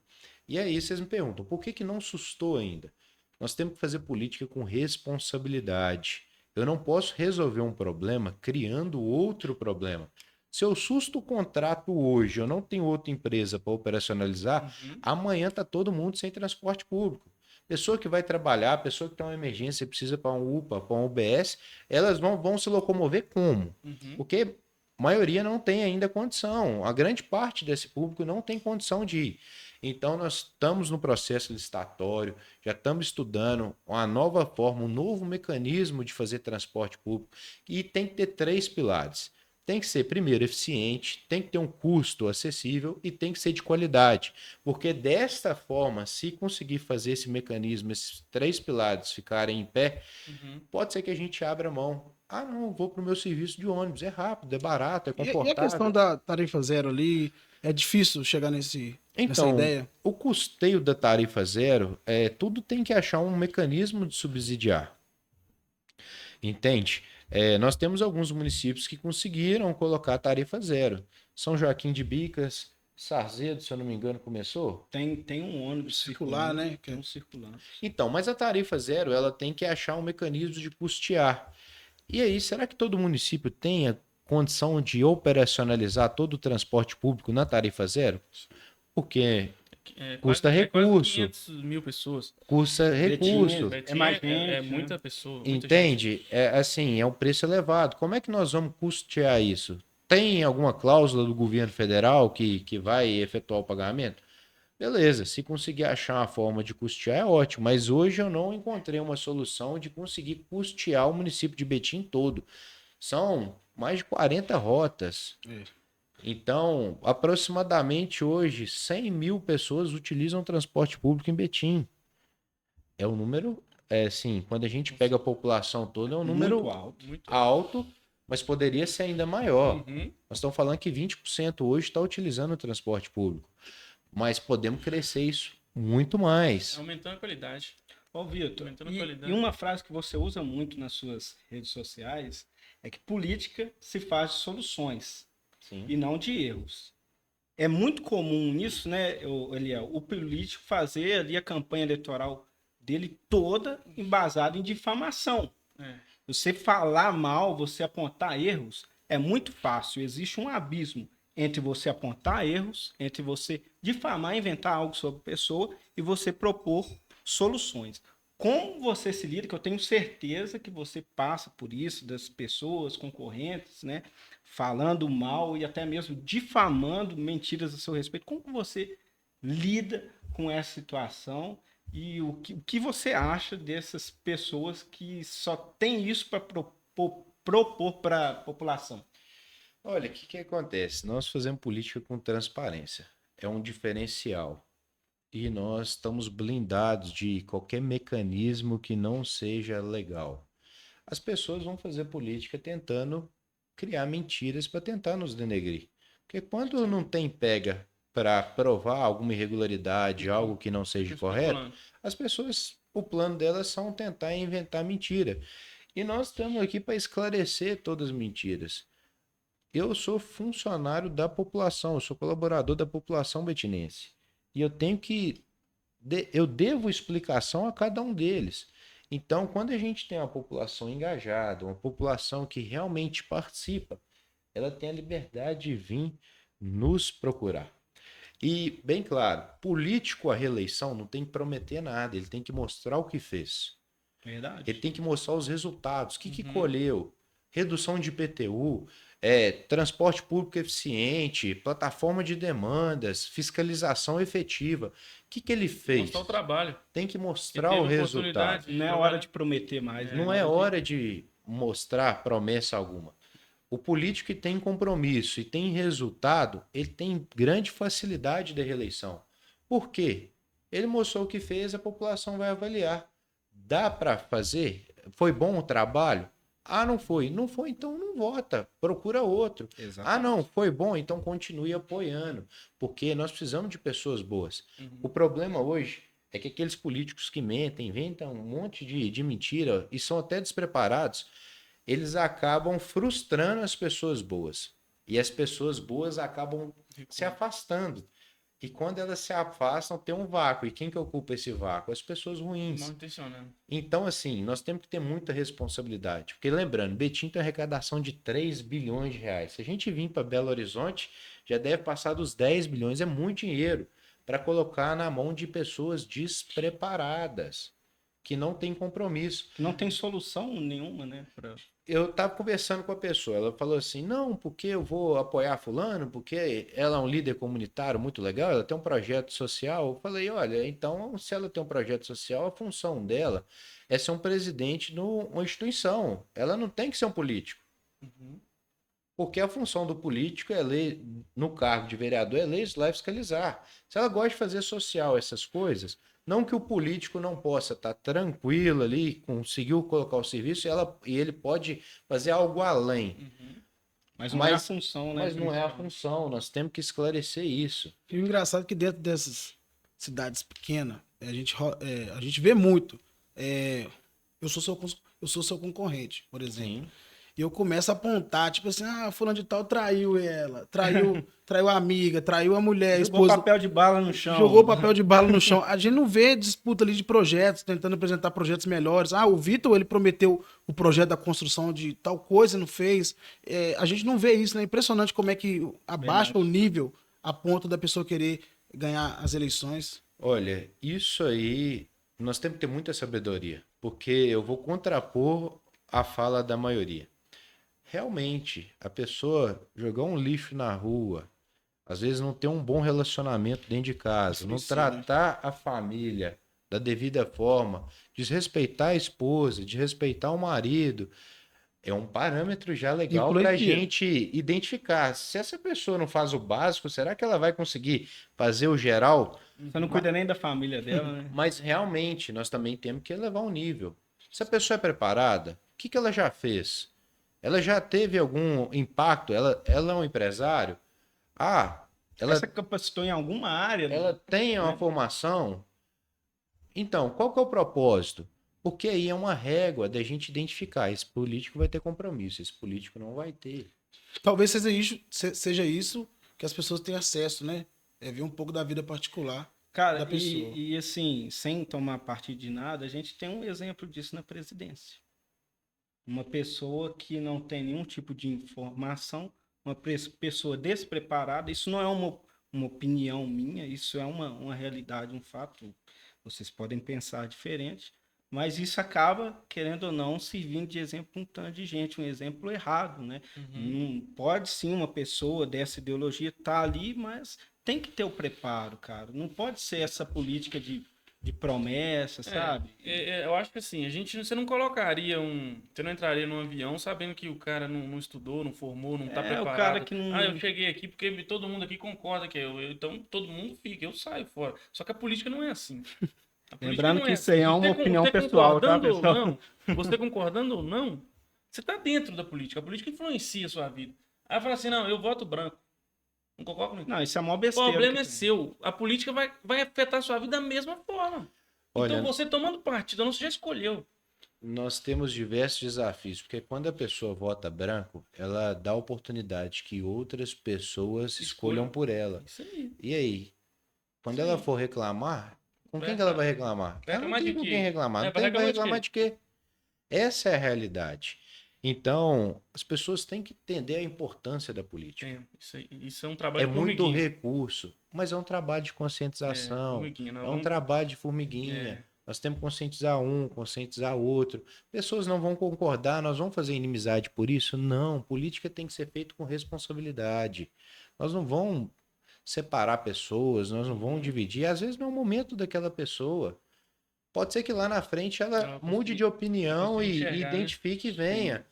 E aí vocês me perguntam, por que não sustou ainda? Nós temos que fazer política com responsabilidade. Eu não posso resolver um problema criando outro problema. Se eu susto o contrato hoje, eu não tenho outra empresa para operacionalizar, amanhã está todo mundo sem transporte público. Pessoa que vai trabalhar, pessoa que tem uma emergência, precisa para um UPA, para um UBS, elas vão se locomover como? Porque a maioria não tem ainda condição. A grande parte desse público não tem condição de ir. Então, nós estamos no processo licitatório, já estamos estudando uma nova forma, um novo mecanismo de fazer transporte público. E tem que ter 3 pilares. Tem que ser, primeiro, eficiente, tem que ter um custo acessível e tem que ser de qualidade. Porque desta forma, se conseguir fazer esse mecanismo, esses 3 pilares ficarem em pé, pode ser que a gente abra mão. Ah, não, vou para o meu serviço de ônibus, é rápido, é barato, é confortável. E a questão da tarifa zero ali, é difícil chegar nessa ideia? O custeio da tarifa zero, tudo tem que achar um mecanismo de subsidiar. Entende? Nós temos alguns municípios que conseguiram colocar a tarifa zero. São Joaquim de Bicas, Sarzedo, se eu não me engano, começou? Tem um ônibus Circular, né? Tem um circular. Então, mas a tarifa zero, ela tem que achar um mecanismo de custear. E aí, será que todo município tem a condição de operacionalizar todo o transporte público na tarifa zero? Porque custa recurso. 500 mil pessoas. Custa recurso. Betim É mais é gente, muita né? pessoa. Muita Entende? É um preço elevado. Como é que nós vamos custear isso? Tem alguma cláusula do governo federal que vai efetuar o pagamento? Beleza, se conseguir achar uma forma de custear é ótimo, mas hoje eu não encontrei uma solução de conseguir custear o município de Betim todo. São mais de 40 rotas. Então, aproximadamente hoje, 100 mil pessoas utilizam transporte público em Betim. É um número, assim, quando a gente pega a população toda, é um número Muito alto. alto, mas poderia ser ainda maior. Nós estamos falando que 20% hoje está utilizando o transporte público. Mas podemos crescer isso muito mais. Aumentando a qualidade. Ó, Vitor, Aumentando a qualidade. e uma frase que você usa muito nas suas redes sociais é que política se faz de soluções Sim. e não de erros. é muito comum isso, né, Eliel, o político fazer ali a campanha eleitoral dele toda embasada em difamação. É. Você falar mal, você apontar erros, é muito fácil. Existe um abismo entre você apontar erros, entre você difamar, inventar algo sobre a pessoa e você propor soluções. Como você se lida, que eu tenho certeza que você passa por isso, das pessoas concorrentes, né? Falando mal e até mesmo difamando mentiras a seu respeito. Como que você lida com essa situação e o que você acha dessas pessoas que só tem isso para propor para a população? Olha, o que que acontece? Nós fazemos política com transparência. É um diferencial. E nós estamos blindados de qualquer mecanismo que não seja legal. As pessoas vão fazer política tentando criar mentiras para tentar nos denegrir. Porque quando não tem pega para provar alguma irregularidade, algo que não seja correto, as pessoas, o plano delas são tentar inventar mentira. E nós estamos aqui para esclarecer todas as mentiras. Eu sou funcionário da população, eu sou colaborador da população betinense. E eu tenho que. Eu devo explicação a cada um deles. Então, quando a gente tem uma população engajada, uma população que realmente participa, ela tem a liberdade de vir nos procurar. E, bem claro, político à reeleição não tem que prometer nada, ele tem que mostrar o que fez. Verdade. Ele tem que mostrar os resultados, o que colheu, redução de IPTU, transporte público eficiente, plataforma de demandas, fiscalização efetiva. O que ele fez? Mostrar o trabalho. Tem que mostrar o resultado. Não é hora de prometer mais. Não é hora de mostrar promessa alguma. O político que tem compromisso e tem resultado, ele tem grande facilidade de reeleição. Por quê? Ele mostrou o que fez, a população vai avaliar. Dá para fazer? Foi bom o trabalho? Ah, não foi. Não foi, então não vota. Procura outro. Exatamente. Ah, não, foi bom, então continue apoiando. Porque nós precisamos de pessoas boas. O problema hoje é que aqueles políticos que mentem, inventam um monte de mentira e são até despreparados, eles acabam frustrando as pessoas boas. E as pessoas boas acabam se afastando. E quando elas se afastam, tem um vácuo. E quem que ocupa esse vácuo? As pessoas ruins. Mal intencionado. Então, assim, nós temos que ter muita responsabilidade. Porque, lembrando, Betim tem uma arrecadação de 3 bilhões de reais. Se a gente vir para Belo Horizonte, já deve passar dos 10 bilhões. É muito dinheiro para colocar na mão de pessoas despreparadas, que não têm compromisso. Não tem solução nenhuma, né? Eu estava conversando com a pessoa, ela falou assim, não, porque eu vou apoiar fulano, porque ela é um líder comunitário muito legal, ela tem um projeto social. Eu falei, olha, então se ela tem um projeto social, a função dela é ser um presidente de uma instituição. Ela não tem que ser um político. Porque a função do político é no cargo de vereador, é legislar e fiscalizar. Se ela gosta de fazer social, essas coisas, não que o político não possa estar tranquilo ali, conseguiu colocar o serviço e ele pode fazer algo além. Mas não é a função, né? Mas não é a função, nós temos que esclarecer isso. E o engraçado é que dentro dessas cidades pequenas, a gente vê muito. Eu sou seu concorrente, por exemplo. Sim. E eu começo a apontar, tipo assim, fulano de tal traiu ela, traiu a amiga, traiu a mulher, a Jogou esposa. papel de bala no chão. Jogou papel de bala no chão. A gente não vê disputa ali de projetos, tentando apresentar projetos melhores. O Vitor, ele prometeu o projeto da construção de tal coisa, não fez. A gente não vê isso, né? Impressionante como é que abaixa o nível a ponto da pessoa querer ganhar as eleições. Olha, isso aí, nós temos que ter muita sabedoria, porque eu vou contrapor a fala da maioria. Realmente, a pessoa jogar um lixo na rua, às vezes não ter um bom relacionamento dentro de casa, não tratar a família da devida forma, desrespeitar a esposa, desrespeitar o marido, é um parâmetro já legal para a gente identificar. Se essa pessoa não faz o básico, será que ela vai conseguir fazer o geral? Você não cuida nem da família dela, né? Mas realmente, nós também temos que elevar o nível. Se a pessoa é preparada, o que ela já fez? Ela já teve algum impacto? Ela é um empresário? Ela se capacitou em alguma área. Ela tem uma formação? Então, qual que é o propósito? Porque aí é uma régua da gente identificar. Esse político vai ter compromisso, esse político não vai ter. Talvez seja isso que as pessoas têm acesso, né? É ver um pouco da vida particular Cara, da pessoa. e assim, sem tomar partido de nada, a gente tem um exemplo disso na presidência. Uma pessoa que não tem nenhum tipo de informação, uma pessoa despreparada, isso não é uma opinião minha, isso é uma realidade, um fato. Vocês podem pensar diferente, mas isso acaba, querendo ou não, servindo de exemplo para um tanto de gente, um exemplo errado, né? Não pode sim uma pessoa dessa ideologia estar ali, mas tem que ter o preparo, cara. Não pode ser essa política de promessa, sabe? Eu acho que assim, você não colocaria você não entraria num avião sabendo que o cara não estudou, não formou, não tá É, preparado. o cara que não. Ah, eu cheguei aqui porque todo mundo aqui concorda que então todo mundo fica, eu saio fora. Só que a política não é assim. A política Lembrando não que é isso aí é uma opinião você pessoal, tá, concordando ou pessoal? não, você concordando ou não, você tá dentro da política. A política influencia a sua vida. Aí fala assim, não, eu voto branco. Não concordo comigo. Não, isso é mó O besteira. problema que é tem. seu. A política vai afetar a sua vida da mesma forma. Olha, Então você tomando partido, não, você já escolheu. nós temos diversos desafios, porque quando a pessoa vota branco, ela dá oportunidade que outras pessoas escolham por ela. Isso aí. E aí, quando Isso ela aí. for reclamar, com Vai quem que ela reclamar. vai reclamar? Vai Ela não reclamar tem de com quê? quem reclamar, É, não vai tem, vai reclamar de reclamar de quê? Essa é a realidade. Então, as pessoas têm que entender a importância da política. Isso é um trabalho É de muito formiguinha. recurso, mas é um trabalho de conscientização, Formiguinha. Nós é um vamos- trabalho de formiguinha. Nós temos que conscientizar um, conscientizar outro. Pessoas não vão concordar, nós vamos fazer inimizade por isso? Não, política tem que ser feita com responsabilidade. Nós não vamos separar pessoas, nós não vamos dividir. Às vezes não é o momento daquela pessoa. Pode ser que lá na frente ela Ela mude consiga- de opinião consiga e enxergar, né? identifique e venha.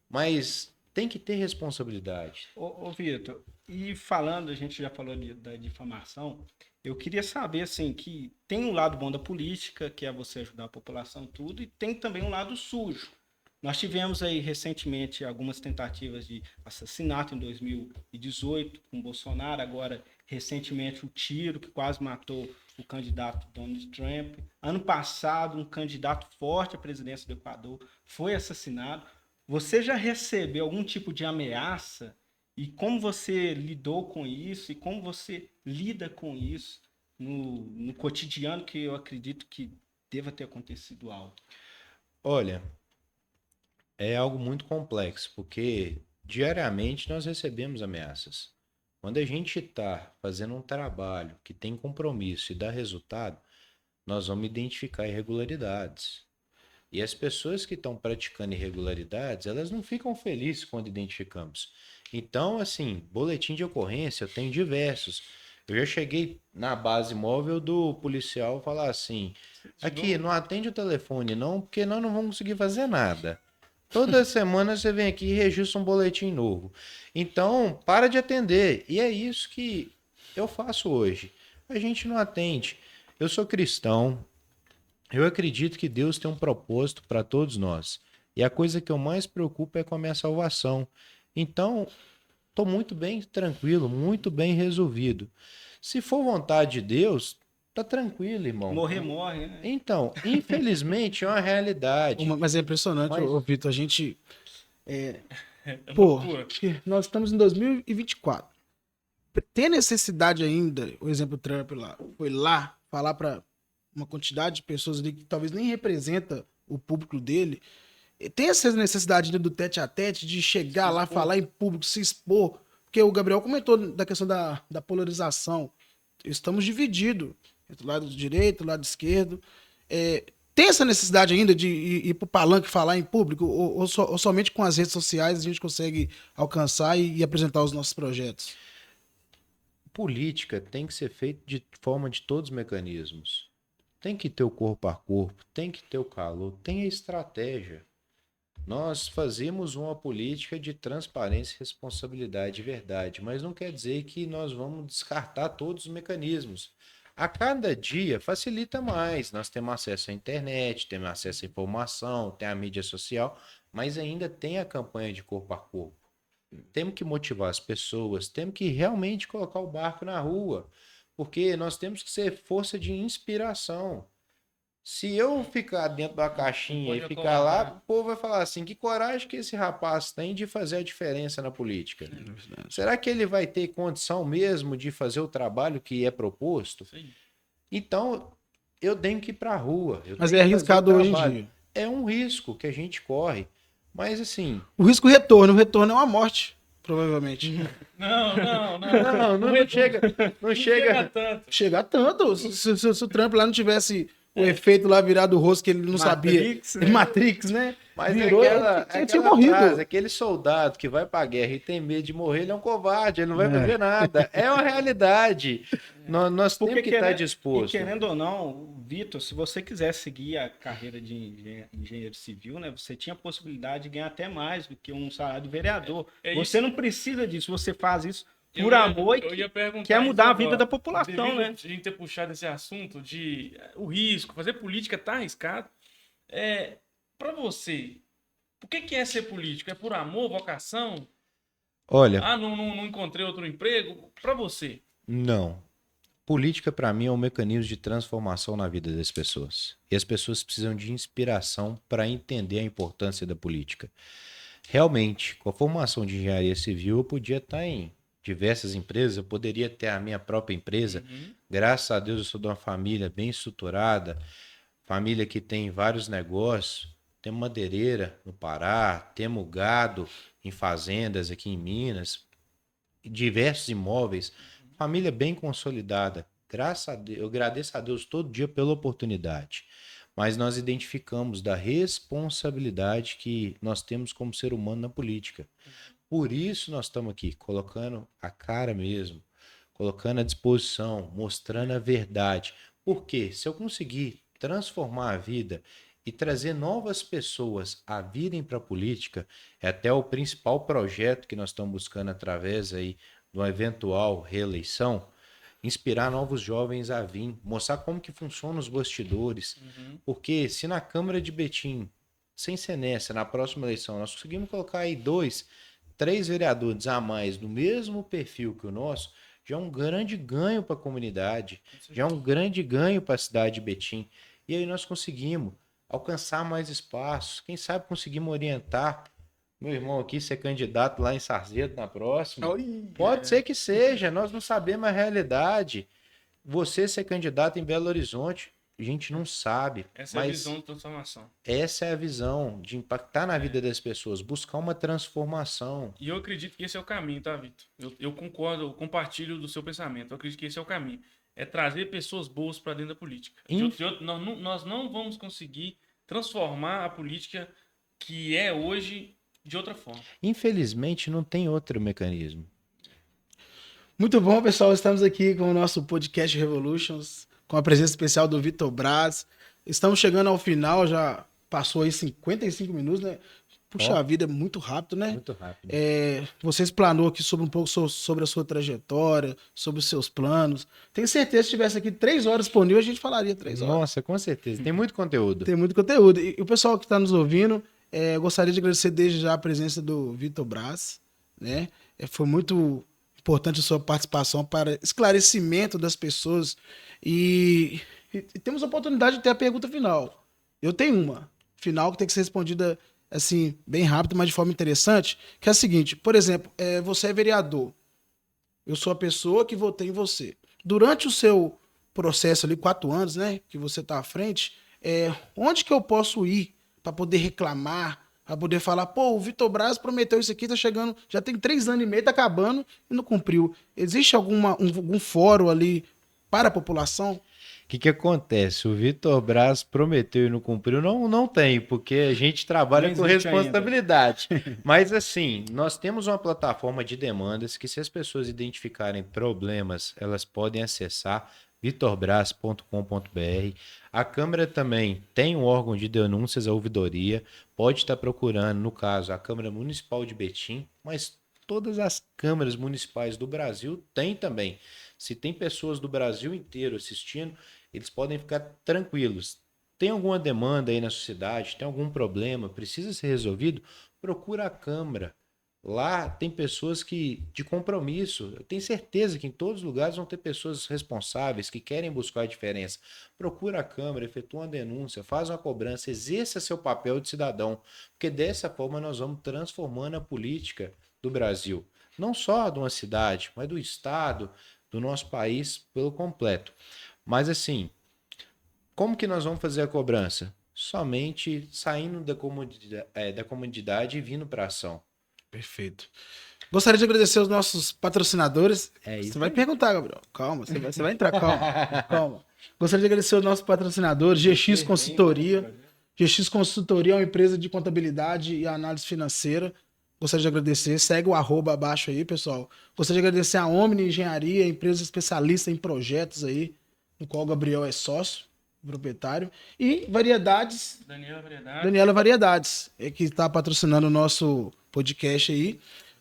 Mas tem que ter responsabilidade. Ô Vitor, e falando, a gente já falou da difamação, eu queria saber, assim, que tem um lado bom da política, que é você ajudar a população e tudo, e tem também um lado sujo. Nós tivemos aí recentemente algumas tentativas de assassinato em 2018 com Bolsonaro, agora recentemente o tiro que quase matou o candidato Donald Trump. Ano passado, um candidato forte à presidência do Equador foi assassinado. Você já recebeu algum tipo de ameaça? E como você lidou com isso? E como você lida com isso no cotidiano, que eu acredito que deva ter acontecido algo? Olha, é algo muito complexo, porque diariamente nós recebemos ameaças. Quando a gente está fazendo um trabalho que tem compromisso e dá resultado, nós vamos identificar irregularidades. E as pessoas que estão praticando irregularidades, elas não ficam felizes quando identificamos. Então, assim, boletim de ocorrência, eu tenho diversos. Eu já cheguei na base móvel do policial falar assim: aqui, não atende o telefone não, porque nós não vamos conseguir fazer nada. Toda semana você vem aqui e registra um boletim novo. Então, para de atender. E é isso que eu faço hoje. A gente não atende. Eu sou cristão. Eu acredito que Deus tem um propósito para todos nós. E a coisa que eu mais preocupo é com a minha salvação. Então, estou muito bem tranquilo, muito bem resolvido. Se for vontade de Deus, tá tranquilo, irmão. Morrer, morre, né? Então, infelizmente é uma realidade. Mas é impressionante, Mas- ô Vitor, a gente. É Pô, loucura. acho que nós estamos em 2024. Tem a necessidade ainda, o exemplo Trump lá, foi lá falar para uma quantidade de pessoas ali que talvez nem representa o público dele. Tem essa necessidade ainda do tete a tete, de chegar lá, falar em público, se expor. Porque o Gabriel comentou da questão da polarização. Estamos divididos entre o lado direito, o lado esquerdo. Tem essa necessidade ainda de ir pro palanque falar em público? Ou somente com as redes sociais a gente consegue alcançar e apresentar os nossos projetos? Política tem que ser feita de forma de todos os mecanismos. Tem que ter o corpo a corpo, tem que ter o calor, tem a estratégia. Nós fazemos uma política de transparência, responsabilidade e verdade, mas não quer dizer que nós vamos descartar todos os mecanismos. A cada dia facilita mais. Nós temos acesso à internet, temos acesso à informação, tem a mídia social, mas ainda tem a campanha de corpo a corpo. Temos que motivar as pessoas, temos que realmente colocar o barco na rua, porque nós temos que ser força de inspiração. Se eu ficar dentro da caixinha e Pode ficar colaborar. lá, o povo vai falar assim: que coragem que esse rapaz tem de fazer a diferença na política? Será que ele vai ter condição mesmo de fazer o trabalho que é proposto? Isso aí. Então, eu tenho que ir para a rua. Eu Mas tenho é que fazer o arriscado hoje em trabalho. dia. É um risco que a gente corre. Mas assim, O risco-retorno. O retorno é uma morte, provavelmente. não chega, não chega. tanto. Chegar tanto. Se o Trump lá não tivesse o efeito lá virado do rosto que ele não Matrix, sabia. né? Matrix, né? Mas Virou, é aquela, ele tinha aquela morrido. frase, aquele soldado que vai pra guerra e tem medo de morrer, ele é um covarde, ele não vai fazer nada. É uma realidade. Nós temos que estar E disposto. querendo ou não, Vitor, se você quiser seguir a carreira de engenheiro civil, né, você tinha a possibilidade de ganhar até mais do que um salário de vereador. É Você isso. não precisa disso, você faz isso Eu por ia- amor eu ia perguntar quer mudar isso a vida agora. da população, Devido né? a gente ter puxado esse assunto de o risco, fazer política tá arriscado. Para você, o que é ser político? É por amor, vocação? Olha, Não encontrei outro emprego? Para você. não. Política, para mim, é um mecanismo de transformação na vida das pessoas. E as pessoas precisam de inspiração para entender a importância da política. Realmente, com a formação de engenharia civil, eu podia estar em diversas empresas, eu poderia ter a minha própria empresa. Graças a Deus, eu sou de uma família bem estruturada, família que tem vários negócios. Temos madeireira no Pará, temos gado em fazendas aqui em Minas, diversos imóveis, família bem consolidada. Graças a Deus, eu agradeço a Deus todo dia pela oportunidade. Mas nós identificamos da responsabilidade que nós temos como ser humano na política. Por isso nós estamos aqui, colocando a cara mesmo, colocando à disposição, mostrando a verdade. Porque se eu conseguir transformar a vida e trazer novas pessoas a virem para a política, é até o principal projeto que nós estamos buscando através aí de uma eventual reeleição, inspirar novos jovens a vir, mostrar como que funcionam os bastidores. Porque se na Câmara de Betim, sem ser nessa, na próxima eleição, nós conseguimos colocar aí 2, 3 vereadores a mais do mesmo perfil que o nosso, já é um grande ganho para a comunidade, já é um grande ganho para a cidade de Betim. E aí nós conseguimos alcançar mais espaços, quem sabe conseguimos orientar meu irmão aqui ser candidato lá em Sarzedo na próxima. Pode ser que seja, nós não sabemos a realidade. Você ser candidato em Belo Horizonte, a gente não sabe. Essa é a mas visão de transformação. essa é a visão de impactar na vida das pessoas, buscar uma transformação. E eu acredito que esse é o caminho, tá, Vitor? Eu concordo, eu compartilho do seu pensamento. Eu acredito que esse é o caminho. É trazer pessoas boas para dentro da política. Nós não vamos conseguir transformar a política que é hoje de outra forma. Infelizmente, não tem outro mecanismo. Muito bom, pessoal. Estamos aqui com o nosso podcast Revolutions, com a presença especial do Vitor Braz. Estamos chegando ao final, já passou aí 55 minutos, né? Puxa vida, é muito rápido, né? Muito rápido. Você explanou aqui sobre um pouco sobre a sua trajetória, sobre os seus planos. Tenho certeza que se tivesse aqui 3 horas disponível, a gente falaria 3 horas. Nossa, com certeza. Tem muito conteúdo. Tem muito conteúdo. E o pessoal que está nos ouvindo, eu gostaria de agradecer desde já a presença do Vitor Braz, né? Foi muito importante a sua participação para esclarecimento das pessoas. E temos a oportunidade de ter a pergunta final. Eu tenho uma final que tem que ser respondida assim, bem rápido, mas de forma interessante, que é a seguinte: por exemplo, você é vereador. Eu sou a pessoa que votei em você. Durante o seu processo ali, 4 anos, né, que você está à frente, onde que eu posso ir para poder reclamar, para poder falar, pô, o Vitor Braz prometeu isso aqui, tá chegando, já tem 3 anos e meio, tá acabando e não cumpriu. Existe algum fórum ali para a população? O que acontece? O Vitor Braz prometeu e não cumpriu? Não tem, porque a gente trabalha com responsabilidade. Mas assim, nós temos uma plataforma de demandas que, se as pessoas identificarem problemas, elas podem acessar vitorbraz.com.br. A Câmara também tem um órgão de denúncias, a ouvidoria, pode estar procurando, no caso, a Câmara Municipal de Betim, mas todas as câmaras municipais do Brasil têm também. Se tem pessoas do Brasil inteiro assistindo, eles podem ficar tranquilos. Tem alguma demanda aí na sociedade, tem algum problema, precisa ser resolvido? Procura a Câmara. Lá tem pessoas de compromisso. Eu tenho certeza que em todos os lugares vão ter pessoas responsáveis que querem buscar a diferença. Procura a Câmara, efetua uma denúncia, faz uma cobrança, exerça seu papel de cidadão. Porque dessa forma nós vamos transformando a política do Brasil. Não só de uma cidade, mas do Estado, do nosso país pelo completo. Mas assim, como que nós vamos fazer a cobrança? Somente saindo da comunidade e vindo para a ação. Perfeito. Gostaria de agradecer os nossos patrocinadores. É isso Você vai aí. perguntar, Gabriel. Calma, você vai entrar, calma. Calma. Gostaria de agradecer os nossos patrocinadores, GX Consultoria. GX Consultoria é uma empresa de contabilidade e análise financeira. Gostaria de agradecer. Segue o @ abaixo aí, pessoal. Gostaria de agradecer a Omni Engenharia, empresa especialista em projetos aí, no qual o Gabriel é sócio, proprietário. E Variedades, Daniela Variedades, que está patrocinando o nosso podcast aí.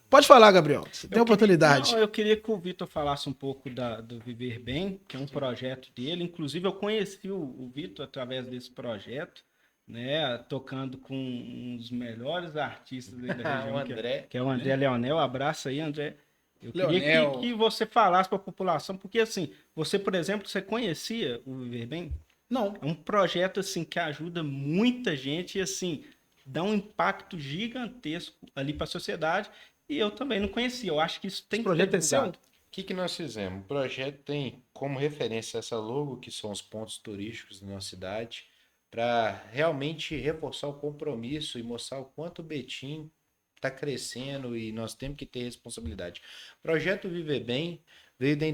Pode falar, Gabriel. Você tem a oportunidade. Eu queria que o Vitor falasse um pouco do Viver Bem, que é um projeto dele. Inclusive, eu conheci o Vitor através desse projeto, né? Tocando com um dos melhores artistas aí da região, que é o André Leonel. Abraço aí, André. Eu queria que você falasse para a população, porque assim, você, por exemplo, você conhecia o Viver Bem? Não. É um projeto assim que ajuda muita gente e assim dá um impacto gigantesco ali para a sociedade. E eu também não conhecia. Eu acho que isso tem que ser divulgado. O que nós fizemos? O projeto tem como referência essa logo, que são os pontos turísticos da nossa cidade, para realmente reforçar o compromisso e mostrar o quanto o Betim está crescendo e nós temos que ter responsabilidade. O projeto Viver Bem veio da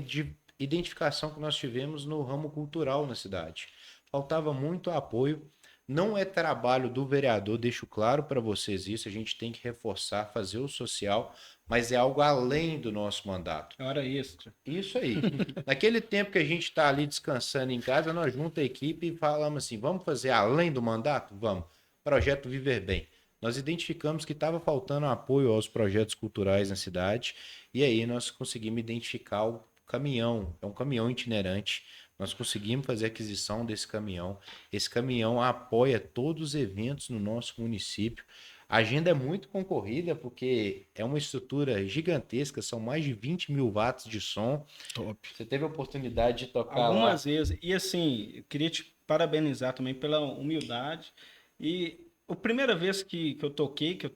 identificação que nós tivemos no ramo cultural na cidade. Faltava muito apoio. Não é trabalho do vereador, deixo claro para vocês isso, a gente tem que reforçar, fazer o social, mas é algo além do nosso mandato. É hora extra. Isso aí. Naquele tempo que a gente está ali descansando em casa, nós juntamos a equipe e falamos assim, vamos fazer além do mandato? Vamos. Projeto Viver Bem. Nós identificamos que estava faltando apoio aos projetos culturais na cidade, e aí nós conseguimos identificar o caminhão, é um caminhão itinerante. Nós conseguimos fazer a aquisição desse caminhão. Esse caminhão apoia todos os eventos no nosso município. A agenda é muito concorrida porque é uma estrutura gigantesca, são mais de 20 mil watts de som. Top. Você teve a oportunidade de tocar algumas lá? vezes. E assim, eu queria te parabenizar também pela humildade. E a primeira vez que eu toquei, que eu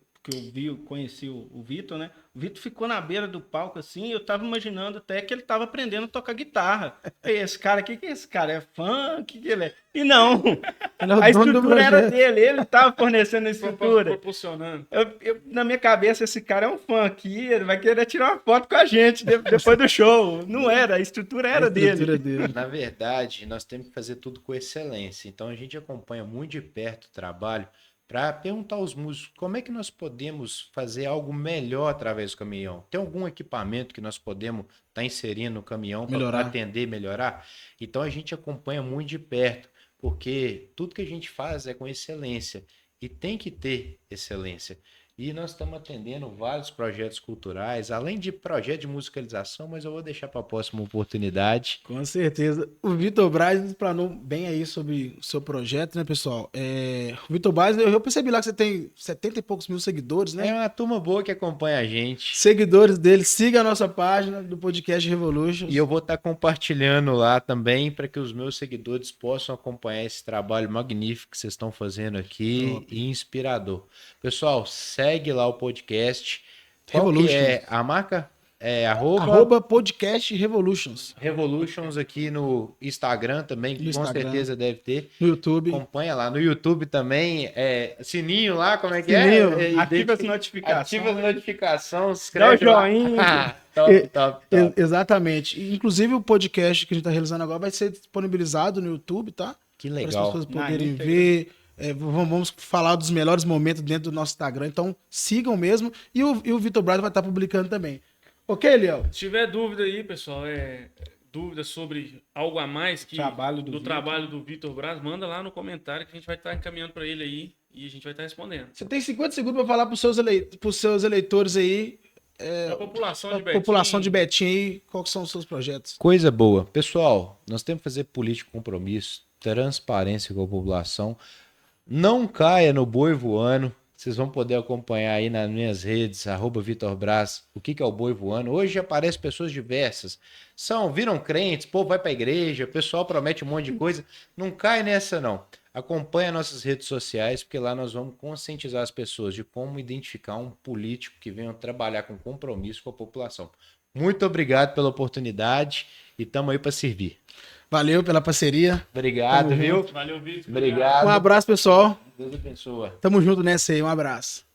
conheci o Vitor, né? O Vitor ficou na beira do palco assim, e eu tava imaginando até que ele tava aprendendo a tocar guitarra. E esse cara aqui, que é esse cara? É fã? O que ele é? E não, a estrutura era dele, ele tava fornecendo a estrutura. Proporcionando. Na minha cabeça, esse cara é um fã aqui, ele vai querer tirar uma foto com a gente depois do show. Não era, a estrutura era dele. Na verdade, nós temos que fazer tudo com excelência. Então a gente acompanha muito de perto o trabalho para perguntar aos músicos como é que nós podemos fazer algo melhor através do caminhão. Tem algum equipamento que nós podemos estar inserindo no caminhão para atender, melhorar? Então a gente acompanha muito de perto, porque tudo que a gente faz é com excelência e tem que ter excelência. E nós estamos atendendo vários projetos culturais, além de projeto de musicalização, mas eu vou deixar para a próxima oportunidade. Com certeza. O Vitor Braz explanou bem aí sobre o seu projeto, né, pessoal? O Vitor Braz, eu percebi lá que você tem 70 e poucos mil seguidores, né? É uma turma boa que acompanha a gente. Seguidores dele, siga a nossa página do podcast Revolution. E eu vou estar compartilhando lá também para que os meus seguidores possam acompanhar esse trabalho magnífico que vocês estão fazendo aqui. Top. E inspirador. Pessoal, segue lá o podcast. Qual que é a marca? É @ podcast Revolutions. Revolutions aqui no Instagram também, que com certeza deve ter. No YouTube. Acompanha lá. No YouTube também. Sininho lá, como é que Sininho, ativa as notificações. Ativa as notificações. Dá o joinha. Top. Exatamente. Inclusive o podcast que a gente está realizando agora vai ser disponibilizado no YouTube, tá? Que legal. Para as pessoas poderem ver. Vamos falar dos melhores momentos dentro do nosso Instagram. Então sigam mesmo. E o Vitor Braz vai estar publicando também. Ok, Léo? Se tiver dúvida aí, pessoal, dúvida sobre algo a mais do trabalho do Vitor Braz, manda lá no comentário que a gente vai estar encaminhando para ele aí e a gente vai estar respondendo. Você tem 50 segundos para falar para os seus eleitores aí. A população de Betim aí, quais são os seus projetos? Coisa boa. Pessoal, nós temos que fazer política com compromisso, transparência com a população. Não caia no boi voando. Vocês vão poder acompanhar aí nas minhas redes, @VitorBraz, o que é o boi voando. Hoje aparecem pessoas diversas. Viram crentes, pô, vai pra igreja, o pessoal promete um monte de coisa. Não cai nessa, não. Acompanhe nossas redes sociais, porque lá nós vamos conscientizar as pessoas de como identificar um político que venha trabalhar com compromisso com a população. Muito obrigado pela oportunidade e estamos aí para servir. Valeu pela parceria. Obrigado, Tamo viu? Valeu, Vitor. Obrigado. Um abraço, pessoal. Deus abençoe. Tamo junto nessa aí. Um abraço.